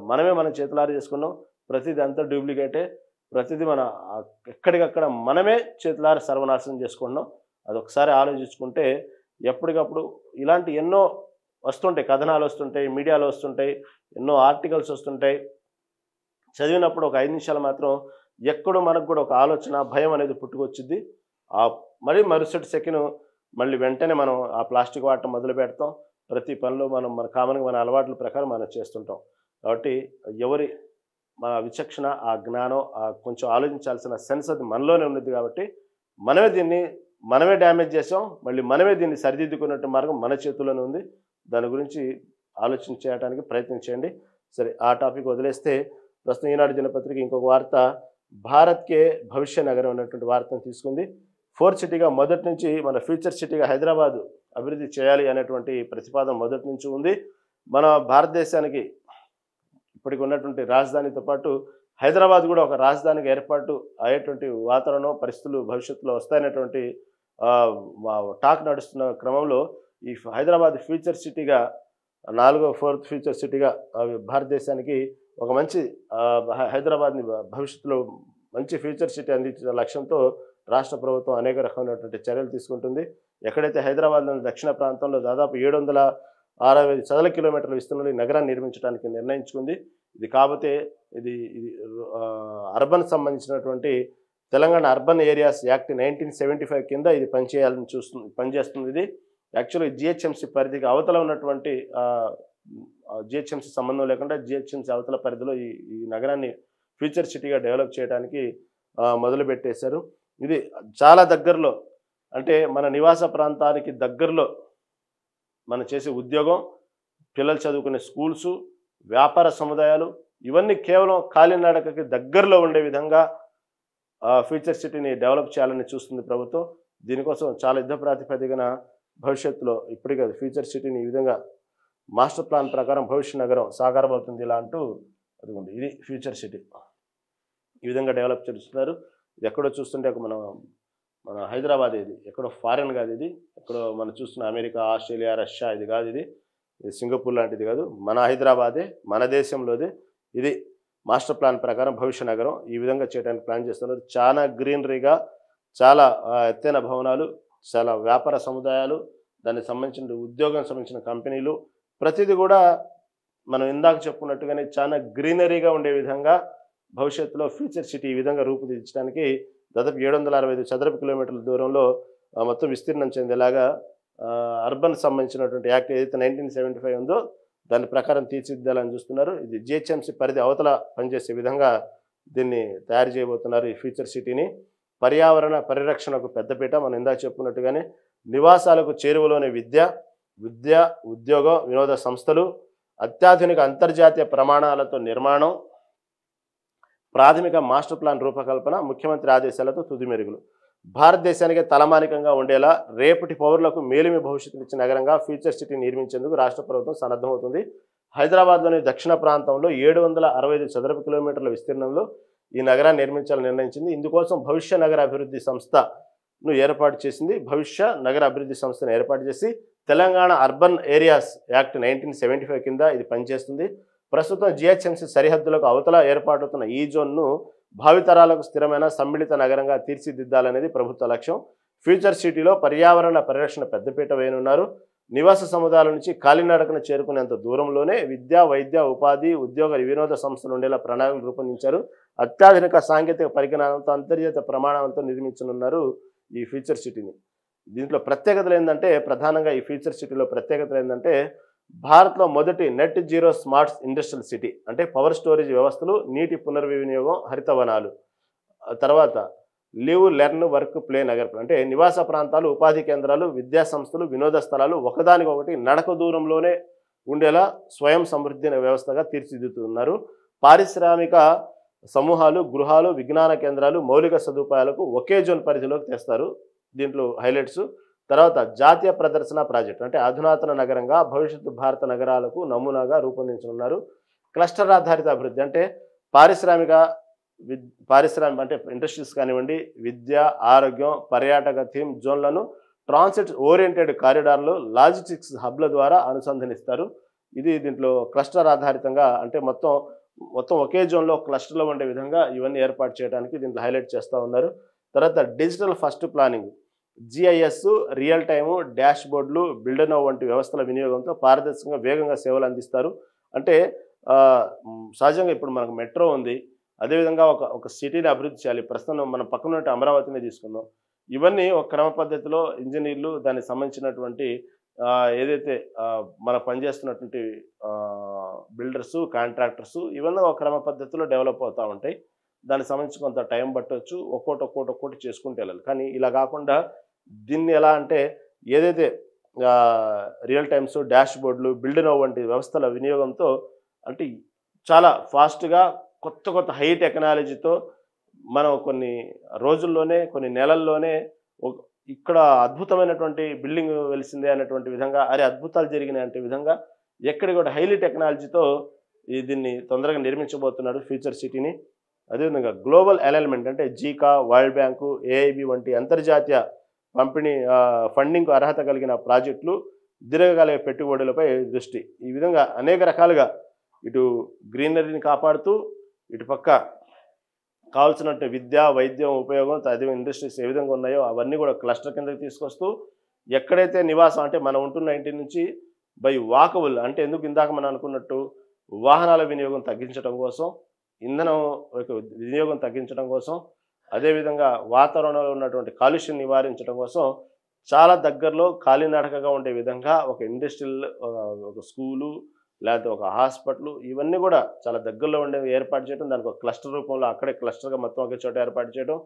మనమే మన చేతులారా చేసుకున్నాం. ప్రతిదీ అంతా డూప్లికేటే. ప్రతిదీ ఎక్కడికక్కడ మనమే చేతులారా సర్వనాశనం చేసుకుంటున్నాం. అదొకసారి ఆలోచించుకుంటే ఎప్పటికప్పుడు ఇలాంటి ఎన్నో వస్తుంటాయి, కథనాలు వస్తుంటాయి, మీడియాలో వస్తుంటాయి, ఎన్నో ఆర్టికల్స్ వస్తుంటాయి. చదివినప్పుడు ఒక 5 నిమిషాలు మాత్రం ఎక్కడో మనకు కూడా ఒక ఆలోచన, భయం అనేది పుట్టుకొచ్చిద్ది. మరి మరుసటి సెకను మళ్ళీ వెంటనే మనం ఆ ప్లాస్టిక్ వాడటం మొదలు పెడతాం. ప్రతి పనిలో మన కామన్‌గా మన అలవాట్ల ప్రకారం మనం చేస్తుంటాం. కాబట్టి మన విచక్షణ, ఆ జ్ఞానం, కొంచెం ఆలోచించాల్సిన సెన్స్ అది మనలోనే ఉన్నది కాబట్టి మనమే డ్యామేజ్ చేసాం. మళ్ళీ మనమే దీన్ని సరిదిద్దుకున్నట్టు మార్గం మన చేతుల్లోనే ఉంది. దాని గురించి ఆలోచన చేయడానికి ప్రయత్నం చేయండి. సరే, ఆ టాపిక్ వదిలేస్తే ప్రస్తుతం ఈనాడు దినపత్రిక ఇంకొక వార్త, భారత్‌కే భవిష్య నగరం అన్నటువంటి వార్తను తీసుకుంది. 4th సిటీగా మొదటి నుంచి మన ఫ్యూచర్ సిటీగా హైదరాబాద్ అభివృద్ధి చేయాలి అనేటువంటి ప్రతిపాదన మొదటి నుంచి ఉంది. మన భారతదేశానికి ఇప్పటికి ఉన్నటువంటి రాజధానితో పాటు హైదరాబాద్ కూడా ఒక రాజధానిగా ఏర్పాటు అయ్యేటువంటి వాతావరణం, పరిస్థితులు భవిష్యత్తులో వస్తాయనేటువంటి టాక్ నడుస్తున్న క్రమంలో ఈ హైదరాబాద్ ఫ్యూచర్ సిటీగా 4th ఫ్యూచర్ సిటీగా భారతదేశానికి ఒక మంచి హైదరాబాద్ని భవిష్యత్తులో మంచి ఫ్యూచర్ సిటీ అందించే లక్ష్యంతో రాష్ట్ర ప్రభుత్వం అనేక రకమైనటువంటి చర్యలు తీసుకుంటుంది. ఎక్కడైతే హైదరాబాద్లోని దక్షిణ ప్రాంతంలో దాదాపు 765 చదరపు కిలోమీటర్ల విస్తీర్ణంలో ఈ నగరాన్ని నిర్మించడానికి నిర్ణయించుకుంది. ఇది కాకపోతే ఇది అర్బన్ సంబంధించినటువంటి తెలంగాణ అర్బన్ ఏరియాస్ యాక్ట్ 1975 కింద ఇది పనిచేస్తుంది. ఇది యాక్చువల్గా జిహెచ్ఎంసీ పరిధికి అవతల ఉన్నటువంటి జిహెచ్ఎంసీ సంబంధం లేకుండా జిహెచ్ఎంసీ అవతల పరిధిలో ఈ నగరాన్ని ఫ్యూచర్ సిటీగా డెవలప్ చేయడానికి మొదలుపెట్టేశారు. ఇది చాలా దగ్గరలో, అంటే మన నివాస ప్రాంతానికి దగ్గరలో మనం చేసే ఉద్యోగం, పిల్లలు చదువుకునే స్కూల్సు, వ్యాపార సముదాయాలు ఇవన్నీ కేవలం కాలినడకకి దగ్గరలో ఉండే విధంగా ఫ్యూచర్ సిటీని డెవలప్ చేయాలని చూస్తుంది ప్రభుత్వం. దీనికోసం చాలా యుద్ధ ప్రాతిపదికన భవిష్యత్తులో ఇప్పటికే ఫ్యూచర్ సిటీని ఈ విధంగా మాస్టర్ ప్లాన్ ప్రకారం భవిష్య నగరం సాకారమవుతుంది ఇలా అంటూ అదిగోండి, ఇది ఫ్యూచర్ సిటీ ఈ విధంగా డెవలప్ చేస్తున్నారు. ఇది ఎక్కడో చూస్తుంటే మన హైదరాబాద్, ఇది ఎక్కడో ఫారెన్ కాదు, ఇది ఎక్కడో మనం చూస్తున్న అమెరికా, ఆస్ట్రేలియా, రష్యా ఇది కాదు, ఇది సింగపూర్ లాంటిది కాదు, మన హైదరాబాదే, మన దేశంలోదే. ఇది మాస్టర్ ప్లాన్ ప్రకారం భవిష్య నగరం ఈ విధంగా చేయడానికి ప్లాన్ చేస్తున్నారు. చాలా గ్రీనరీగా, చాలా ఎత్తైన భవనాలు, చాలా వ్యాపార సముదాయాలు, దానికి సంబంధించిన ఉద్యోగం సంబంధించిన కంపెనీలు, ప్రతిదీ కూడా మనం ఇందాక చెప్పుకున్నట్టుగానే చాలా గ్రీనరీగా ఉండే విధంగా భవిష్యత్తులో ఫ్యూచర్ సిటీ ఈ విధంగా రూపుదిద్దడానికి దాదాపు 765 చదరపు కిలోమీటర్ల దూరంలో మొత్తం విస్తీర్ణం చెందేలాగా అర్బన్ సంబంధించినటువంటి యాక్ట్ ఏదైతే 1975 ఉందో దాని ప్రకారం తీర్చిదిద్దాలని చూస్తున్నారు. ఇది జిహెచ్ఎంసీ పరిధి అవతల పనిచేసే విధంగా దీన్ని తయారు చేయబోతున్నారు ఈ ఫ్యూచర్ సిటీని. పర్యావరణ పరిరక్షణకు పెద్దపీట. మనం ఇందాక చెప్పుకున్నట్టుగానే నివాసాలకు చేరువలోని విద్య, ఉద్యోగం, వినోద సంస్థలు, అత్యాధునిక అంతర్జాతీయ ప్రమాణాలతో నిర్మాణం, ప్రాథమిక మాస్టర్ ప్లాన్ రూపకల్పన, ముఖ్యమంత్రి ఆదేశాలతో తుది మెరుగులు. భారతదేశానికి తలమానికంగా ఉండేలా రేపటి పౌరులకు మేలిమి భవిష్యత్తునిచ్చే నగరంగా ఫ్యూచర్ సిటీ నిర్మించేందుకు రాష్ట్ర ప్రభుత్వం సన్నద్ధమవుతుంది. హైదరాబాద్లోని దక్షిణ ప్రాంతంలో 765 చదరపు కిలోమీటర్ల విస్తీర్ణంలో ఈ నగరాన్ని నిర్మించాలని నిర్ణయించింది. ఇందుకోసం భవిష్య నగర అభివృద్ధి సంస్థను ఏర్పాటు చేసింది. భవిష్య నగర అభివృద్ధి సంస్థను ఏర్పాటు చేసి తెలంగాణ అర్బన్ ఏరియాస్ యాక్ట్ 1975 కింద ఇది పనిచేస్తుంది. ప్రస్తుతం జిహెచ్ఎంసీ సరిహద్దులకు అవతల ఏర్పాటవుతున్న ఈ జోన్ను భావితరాలకు స్థిరమైన సమ్మిళిత నగరంగా తీర్చిదిద్దాలనేది ప్రభుత్వ లక్ష్యం. ఫ్యూచర్ సిటీలో పర్యావరణ పరిరక్షణ పెద్దపీట వేయనున్నారు. నివాస సముదాయాల నుంచి కాలినడకన చేరుకునేంత దూరంలోనే విద్య, వైద్య, ఉపాధి, ఉద్యోగ, వినోద సంస్థలు ఉండేలా ప్రణాళికలు రూపొందించారు. అత్యాధునిక సాంకేతిక పరిజ్ఞానంతో అంతర్జాతీయ ప్రమాణాలతో నిర్మించనున్నారు ఈ ఫ్యూచర్ సిటీని. దీంట్లో ప్రత్యేకతలు ఏంటంటే, ప్రధానంగా ఈ ఫ్యూచర్ సిటీలో ప్రత్యేకతలు ఏంటంటే, భారత్లో మొదటి net zero smart industrial city, అంటే పవర్ స్టోరేజ్ వ్యవస్థలు, నీటి పునర్వినియోగం, హరిత వనాలు, తర్వాత లివ్, లెర్న్, వర్క్, ప్లే నగరం, అంటే నివాస ప్రాంతాలు, ఉపాధి కేంద్రాలు, విద్యా సంస్థలు, వినోద స్థలాలు ఒకదానికొకటి నడక దూరంలోనే ఉండేలా స్వయం సమృద్ధి వ్యవస్థగా తీర్చిదిద్దుతున్నారు. పారిశ్రామిక సమూహాలు, గృహాలు, విజ్ఞాన కేంద్రాలు, మౌలిక సదుపాయాలకు ఒకే జోన్ పరిధిలోకి తెస్తారు. దీంట్లో హైలైట్స్. తర్వాత జాతీయ ప్రదర్శన ప్రాజెక్టు, అంటే అధునాతన నగరంగా భవిష్యత్తు భారత నగరాలకు నమూనాగా రూపొందించనున్నారు. క్లస్టర్ ఆధారిత అభివృద్ధి, అంటే పారిశ్రామిక అంటే ఇండస్ట్రీస్ కానివ్వండి, విద్య, ఆరోగ్యం, పర్యాటక థీమ్ జోన్లను ట్రాన్సిట్ ఓరియంటెడ్ కారిడార్లు, లాజిస్టిక్స్ హబ్ల ద్వారా అనుసంధానిస్తారు. ఇది దీంట్లో క్లస్టర్ ఆధారితంగా, అంటే మొత్తం ఒకే జోన్లో క్లస్టర్లో ఉండే విధంగా ఇవన్నీ ఏర్పాటు చేయడానికి దీంట్లో హైలైట్ చేస్తూ ఉన్నారు. తర్వాత digital first planning, GIS, real time, dash బోర్డులు, బిల్డర్నో వంటి వ్యవస్థల వినియోగంతో పారదర్శకంగా వేగంగా సేవలు అందిస్తారు. అంటే సహజంగా ఇప్పుడు మనకు మెట్రో ఉంది, అదేవిధంగా ఒక సిటీని అభివృద్ధి చేయాలి. ప్రస్తుతం మనం పక్కన అమరావతిని తీసుకుందాం. ఇవన్నీ ఒక క్రమ పద్ధతిలో ఇంజనీర్లు, దానికి సంబంధించినటువంటి ఏదైతే మనం పనిచేస్తున్నటువంటి బిల్డర్సు, కాంట్రాక్టర్సు, ఇవన్నీ ఒక క్రమ పద్ధతిలో డెవలప్ అవుతూ ఉంటాయి. దానికి సంబంధించి కొంత టైం పట్టవచ్చు, ఒక్కోటి చేసుకుంటూ వెళ్ళాలి. కానీ ఇలా కాకుండా దీన్ని ఎలా అంటే, ఏదైతే రియల్ టైమ్స్, డాష్ బోర్డులు, బిల్డర్నో వంటి వ్యవస్థల వినియోగంతో, అంటే చాలా ఫాస్ట్గా కొత్త హై టెక్నాలజీతో మనం కొన్ని రోజుల్లోనే, కొన్ని నెలల్లోనే ఇక్కడ అద్భుతమైనటువంటి బిల్డింగ్ వెలిసిందే అనేటువంటి విధంగా, అరే అద్భుతాలు జరిగినాయి అంటే విధంగా ఎక్కడి కూడా హైలీ టెక్నాలజీతో దీన్ని తొందరగా నిర్మించబోతున్నారు ఫ్యూచర్ సిటీని. అదేవిధంగా గ్లోబల్ అలైన్మెంట్, అంటే జీకా, వరల్డ్ బ్యాంకు, ఏఐబి వంటి అంతర్జాతీయ పంపిణీ ఫండింగ్కు అర్హత కలిగిన ప్రాజెక్టులు, దీర్ఘకాలిక పెట్టుబడులపై దృష్టి. ఈ విధంగా అనేక రకాలుగా ఇటు గ్రీనరీని కాపాడుతూ, ఇటు పక్క కావాల్సినట్టు విద్య, వైద్యం, ఉపయోగం, అదే ఇండస్ట్రీస్ ఏ విధంగా ఉన్నాయో అవన్నీ కూడా క్లస్టర్ కిందకి తీసుకొస్తూ, ఎక్కడైతే నివాసం, అంటే మనం ఉంటున్న ఇంటి నుంచి బై వాకబుల్, అంటే ఎందుకు ఇందాక మనం అనుకున్నట్టు వాహనాల వినియోగం తగ్గించడం కోసం, ఇంధనం వినియోగం తగ్గించడం కోసం, అదేవిధంగా వాతావరణంలో ఉన్నటువంటి కాలుష్యం నివారించడం కోసం చాలా దగ్గరలో కాలినడకగా ఉండే విధంగా ఒక ఇండస్ట్రియల్, ఒక స్కూలు, లేకపోతే ఒక హాస్పిటల్, ఇవన్నీ కూడా చాలా దగ్గరలో ఉండేవి ఏర్పాటు చేయడం, దానికి ఒక క్లస్టర్ రూపంలో అక్కడే క్లస్టర్గా మొత్తం ఒకే చోట ఏర్పాటు చేయడం,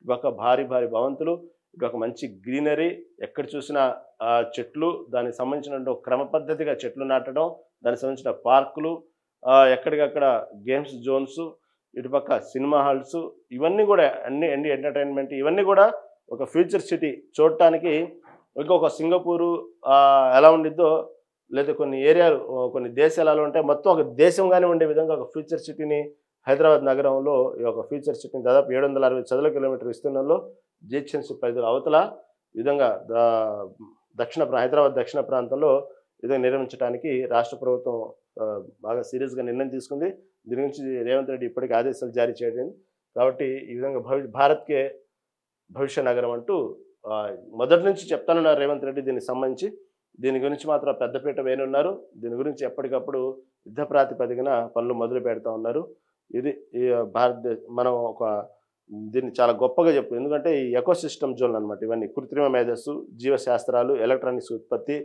ఒక భారీ భవంతులు, ఇటు ఒక మంచి గ్రీనరీ, ఎక్కడ చూసినా చెట్లు, దానికి సంబంధించిన క్రమ పద్ధతిగా చెట్లు నాటడం, దానికి సంబంధించిన పార్కులు, ఎక్కడికక్కడ గేమ్స్ జోన్స్, ఇటుపక్క సినిమా హాల్స్, ఇవన్నీ కూడా అన్ని ఎంటర్టైన్మెంట్, ఇవన్నీ కూడా ఒక ఫ్యూచర్ సిటీ చూడటానికి ఇంకొక సింగపూరు ఎలా ఉండిద్దో, లేదా కొన్ని ఏరియాలు, కొన్ని దేశాలు ఎలా ఉంటాయి, మొత్తం ఒక దేశంగానే ఉండే విధంగా ఒక ఫ్యూచర్ సిటీని హైదరాబాద్ నగరంలో ఈ యొక్క ఫ్యూచర్ సిటీని దాదాపు 760 చదరపు కిలోమీటర్ విస్తీర్ణంలో జిహెచ్ఎంసీ పరిధిలో అవతల విధంగా హైదరాబాద్ దక్షిణ ప్రాంతంలో ఇది నిర్మించడానికి రాష్ట్ర ప్రభుత్వం బాగా సీరియస్గా నిర్ణయం తీసుకుంది. దీని గురించి రేవంత్ రెడ్డి ఇప్పటికీ ఆదేశాలు జారీ చేయడం. కాబట్టి ఈ విధంగా భారత్కే భవిష్య నగరం అంటూ మొదటి నుంచి చెప్తానున్నారు రేవంత్ రెడ్డి. దీనికి సంబంధించి దీని గురించి మాత్రం పెద్దపీట వేయనున్నారు. దీని గురించి ఎప్పటికప్పుడు యుద్ధ ప్రాతిపదికన పనులు మొదలు పెడతా ఉన్నారు. ఇది మనం దీన్ని చాలా గొప్పగా చెప్పు, ఎందుకంటే ఈ ఎకోసిస్టమ్ జోన్ అనమాట. ఇవన్నీ కృత్రిమ మేధస్సు, జీవశాస్త్రాలు, ఎలక్ట్రానిక్స్ ఉత్పత్తి,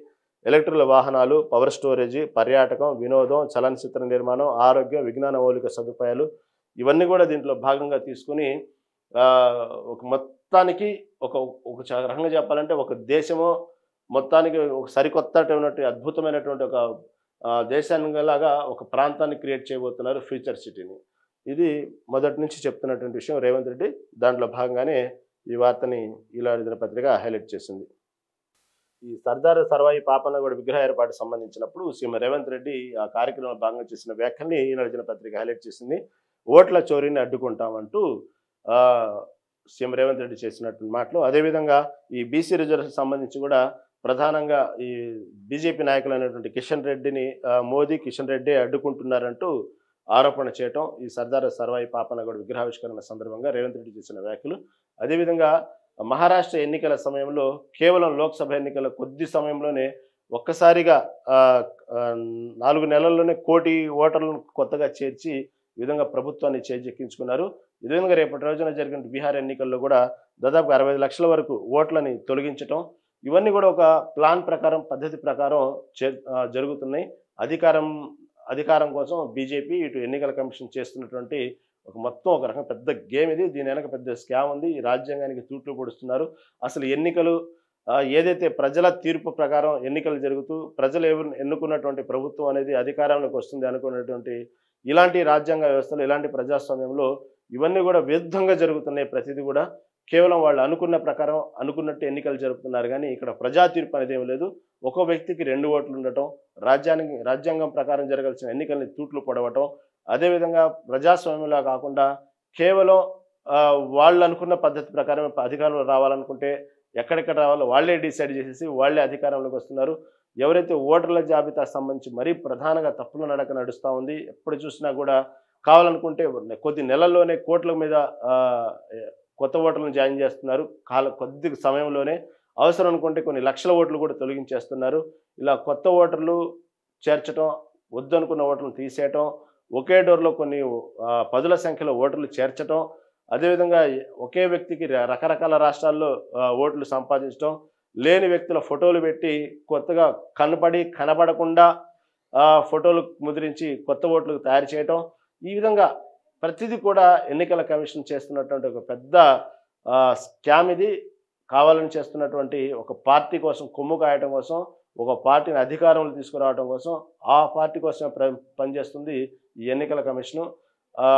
ఎలక్ట్రికల్ వాహనాలు, పవర్ స్టోరేజీ, పర్యాటకం, వినోదం, చలనచిత్ర నిర్మాణం, ఆరోగ్యం, విజ్ఞాన మౌలిక సదుపాయాలు, ఇవన్నీ కూడా దీంట్లో భాగంగా తీసుకుని ఒక మొత్తానికి ఒక ఒక రకంగా చెప్పాలంటే ఒక దేశమో మొత్తానికి ఒక సరికొత్తటువంటి అద్భుతమైనటువంటి ఒక దేశానిలాగా ఒక ప్రాంతాన్ని క్రియేట్ చేయబోతున్నారు ఫ్యూచర్ సిటీని. ఇది మొదటి నుంచి చెప్తున్నటువంటి విషయం రేవంత్ రెడ్డి. దాంట్లో భాగంగానే ఈ వార్తని ఈనాడు దినపత్రిక హైలైట్ చేసింది. ఈ సర్దార్ సర్వాయి పాపన్నగౌడ విగ్రహ ఏర్పాటు సంబంధించినప్పుడు సీఎం రేవంత్ రెడ్డి ఆ కార్యక్రమంలో భాగంగా చేసిన వ్యాఖ్యల్ని ఈనాడు దినపత్రిక హైలైట్ చేసింది. ఓట్ల చోరీని అడ్డుకుంటామంటూ సీఎం రేవంత్ రెడ్డి చేసినటువంటి మాటలు. అదేవిధంగా ఈ బీసీ రిజర్వేషన్ సంబంధించి కూడా ప్రధానంగా ఈ బీజేపీ నాయకులైనటువంటి కిషన్ రెడ్డిని మోదీ, కిషన్ రెడ్డి అడ్డుకుంటున్నారంటూ ఆరోపణ చేయటం ఈ సర్దార్ సర్వాయి పాపన్నగౌడ విగ్రహావిష్కరణ సందర్భంగా రేవంత్ రెడ్డి చేసిన వ్యాఖ్యలు. అదేవిధంగా మహారాష్ట్ర ఎన్నికల సమయంలో కేవలం లోక్సభ ఎన్నికల కొద్ది సమయంలోనే ఒక్కసారిగా 4 నెలల్లోనే 1 కోటి ఓటర్లను కొత్తగా చేర్చి ఈ విధంగా ప్రభుత్వాన్ని చేజెక్కించుకున్నారు. ఈ విధంగా రేపటి రోజున జరిగిన బీహార్ ఎన్నికల్లో కూడా దాదాపు 65 లక్షల వరకు ఓట్లని తొలగించటం, ఇవన్నీ కూడా ఒక ప్లాన్ ప్రకారం, పద్ధతి ప్రకారం జరుగుతున్నాయి. అధికారం కోసం బీజేపీ ఇటు ఎన్నికల కమిషన్ చేస్తున్నటువంటి మొత్తం ఒక రకం పెద్ద గేమ్ ఇది. దీని వెనక పెద్ద స్కామ్ ఉంది. ఈ రాజ్యాంగానికి తూట్లు పొడుస్తున్నారు. అసలు ఎన్నికలు ఏదైతే ప్రజల తీర్పు ప్రకారం ఎన్నికలు జరుగుతూ ప్రజలు ఎన్నుకున్నటువంటి ప్రభుత్వం అనేది అధికారంలోకి వస్తుంది అనుకున్నటువంటి ఇలాంటి రాజ్యాంగ వ్యవస్థలు, ఇలాంటి ప్రజాస్వామ్యంలో ఇవన్నీ కూడా విరుద్ధంగా జరుగుతున్నాయి. ప్రతిదీ కూడా కేవలం వాళ్ళు అనుకున్న ప్రకారం అనుకున్నట్టు ఎన్నికలు జరుపుతున్నారు. కానీ ఇక్కడ ప్రజా తీర్పు అనేది ఏం లేదు. ఒక్కో వ్యక్తికి 2 ఓట్లు ఉండటం, రాజ్యాంగం ప్రకారం జరగాల్సిన ఎన్నికల్ని తూట్లు పొడవటం, అదేవిధంగా ప్రజాస్వామ్యంలా కాకుండా కేవలం వాళ్ళు అనుకున్న పద్ధతి ప్రకారం అధికారంలో రావాలనుకుంటే ఎక్కడెక్కడ రావాలో వాళ్ళే డిసైడ్ చేసేసి వాళ్ళే అధికారంలోకి వస్తున్నారు. ఎవరైతే ఓటర్ల జాబితా సంబంధించి మరీ ప్రధానంగా తప్పుల నడక నడుస్తూ ఉంది. ఎప్పుడు చూసినా కూడా కావాలనుకుంటే కొద్ది నెలల్లోనే కోట్ల మీద కొత్త ఓటర్లను జాయిన్ చేస్తున్నారు. కొద్ది సమయంలోనే అవసరం అనుకుంటే కొన్ని లక్షల ఓట్లు కూడా తొలగించేస్తున్నారు. ఇలా కొత్త ఓటర్లు చేర్చడం, వద్దనుకున్న ఓటర్లను తీసేయటం, ఒకే డోర్లో కొన్ని పదుల సంఖ్యలో ఓటర్లు చేర్చటం, అదేవిధంగా ఒకే వ్యక్తికి రకరకాల రాష్ట్రాల్లో ఓట్లు సంపాదించడం, లేని వ్యక్తుల ఫోటోలు పెట్టి కొత్తగా కనబడకుండా ఫోటోలు ముద్రించి కొత్త ఓట్లు తయారు చేయటం, ఈ విధంగా ప్రతిదీ కూడా ఎన్నికల కమిషన్ చేస్తున్నటువంటి ఒక పెద్ద స్కామ్ ఇది. కావాలని చేస్తున్నటువంటి ఒక పార్టీ కోసం, కొమ్ము కాయటం కోసం, ఒక పార్టీని అధికారంలో తీసుకురావడం కోసం, ఆ పార్టీ కోసం పనిచేస్తుంది ఈ ఎన్నికల కమిషను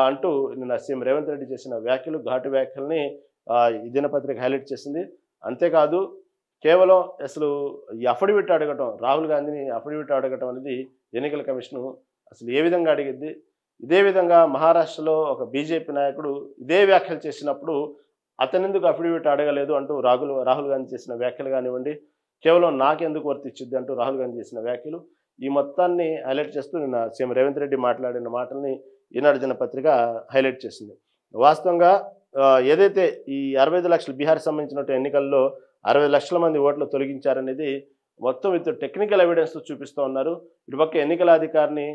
అంటూ నిన్న సీఎం రేవంత్ రెడ్డి చేసిన వ్యాఖ్యలు, ఘాటు వ్యాఖ్యల్ని ఈ దినపత్రిక హైలైట్ చేసింది. అంతేకాదు కేవలం అసలు ఈ అఫిడవిట్ అడగటం, రాహుల్ గాంధీని అఫిడవిట్ అడగటం అనేది ఎన్నికల కమిషను అసలు ఏ విధంగా అడిగిద్ది? ఇదే విధంగా మహారాష్ట్రలో ఒక బీజేపీ నాయకుడు ఇదే వ్యాఖ్యలు చేసినప్పుడు అతనెందుకు అఫిడవిట్ అడగలేదు అంటూ రాహుల్ గాంధీ చేసిన వ్యాఖ్యలు కానివ్వండి, కేవలం నాకెందుకు వర్తించిద్ది అంటూ రాహుల్ గాంధీ చేసిన వ్యాఖ్యలు, ఈ మొత్తాన్ని హైలైట్ చేస్తూ నిన్న సీఎం రేవంత్ రెడ్డి మాట్లాడిన మాటల్ని ఈనాడు దినపత్రిక హైలైట్ చేసింది. వాస్తవంగా ఏదైతే ఈ 65 లక్షల బీహార్ సంబంధించిన ఎన్నికల్లో 60 లక్షల మంది ఓట్లు తొలగించారనేది మొత్తం విత్ టెక్నికల్ ఎవిడెన్స్ చూపిస్తూ ఉన్నారు. ఇటుపక్క ఎన్నికల అధికారిని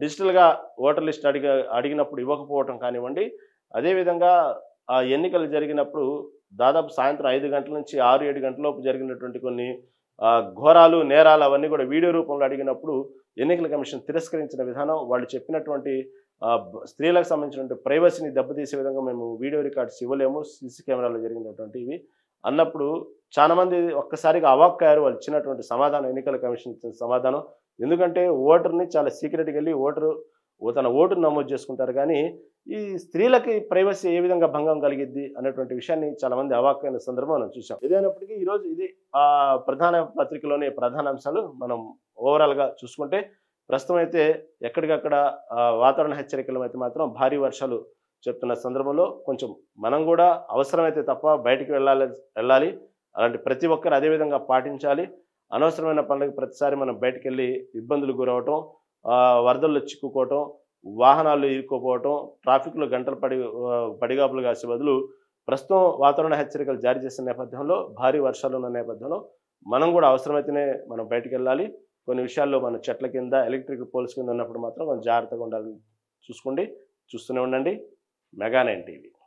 డిజిటల్గా ఓటర్ లిస్ట్ అడిగినప్పుడు ఇవ్వకపోవటం కానివ్వండి, అదేవిధంగా ఆ ఎన్నికలు జరిగినప్పుడు దాదాపు సాయంత్రం 5 గంటల నుంచి 6-7 గంటలలోపు జరిగినటువంటి కొన్ని ఘోరాలు, నేరాలు అవన్నీ కూడా వీడియో రూపంలో అడిగినప్పుడు ఎన్నికల కమిషన్ తిరస్కరించిన విధానం, వాళ్ళు చెప్పినటువంటి స్త్రీలకు సంబంధించినటువంటి ప్రైవసీని దెబ్బతీసే విధంగా మేము వీడియో రికార్డ్స్ ఇవ్వలేము, సీసీ కెమెరాలో జరిగినటువంటి ఇవి అన్నప్పుడు చాలామంది ఒక్కసారిగా అవాక్కయ్యారు వాళ్ళు ఇచ్చినటువంటి సమాధానం, ఎన్నికల కమిషన్ ఇచ్చిన సమాధానం. ఎందుకంటే ఓటర్ని చాలా సీక్రెట్గా వెళ్ళి తన ఓటును నమోదు చేసుకుంటారు. కానీ ఈ స్త్రీలకి ప్రైవసీ ఏ విధంగా భంగం కలిగిద్ది అనేటువంటి విషయాన్ని చాలామంది అవాక్కైన సందర్భం మనం చూసాం. ఏదైనప్పటికీ ఈరోజు ఇది ప్రధాన పత్రికలోని ప్రధాన అంశాలు మనం ఓవరాల్గా చూసుకుంటే, ప్రస్తుతం అయితే ఎక్కడికక్కడ వాతావరణ హెచ్చరికలు అయితే మాత్రం భారీ వర్షాలు చెప్తున్న సందర్భంలో కొంచెం మనం కూడా అవసరమైతే తప్ప బయటికి వెళ్ళాలి. అలాంటి ప్రతి ఒక్కరు అదేవిధంగా పాటించాలి. అనవసరమైన పనులకు ప్రతిసారి మనం బయటికి వెళ్ళి ఇబ్బందులు గురవటం, వరదల్లో చిక్కుకోవటం, వాహనాలు ఇరుక్కుపోవటం, ట్రాఫిక్లో గంటలు పడిగాపులు కాసే బదులు ప్రస్తుతం వాతావరణ హెచ్చరికలు జారీ చేసిన నేపథ్యంలో, భారీ వర్షాలు ఉన్న నేపథ్యంలో మనం కూడా అవసరమైతేనే మనం బయటికి వెళ్ళాలి. కొన్ని విషయాల్లో మన చెట్ల కింద, ఎలక్ట్రిక్ పోల్స్ కింద ఉన్నప్పుడు మాత్రం కొంచెం జాగ్రత్తగా ఉండాలని చూసుకోండి. చూస్తూనే ఉండండి మెగా 9 టీవీ.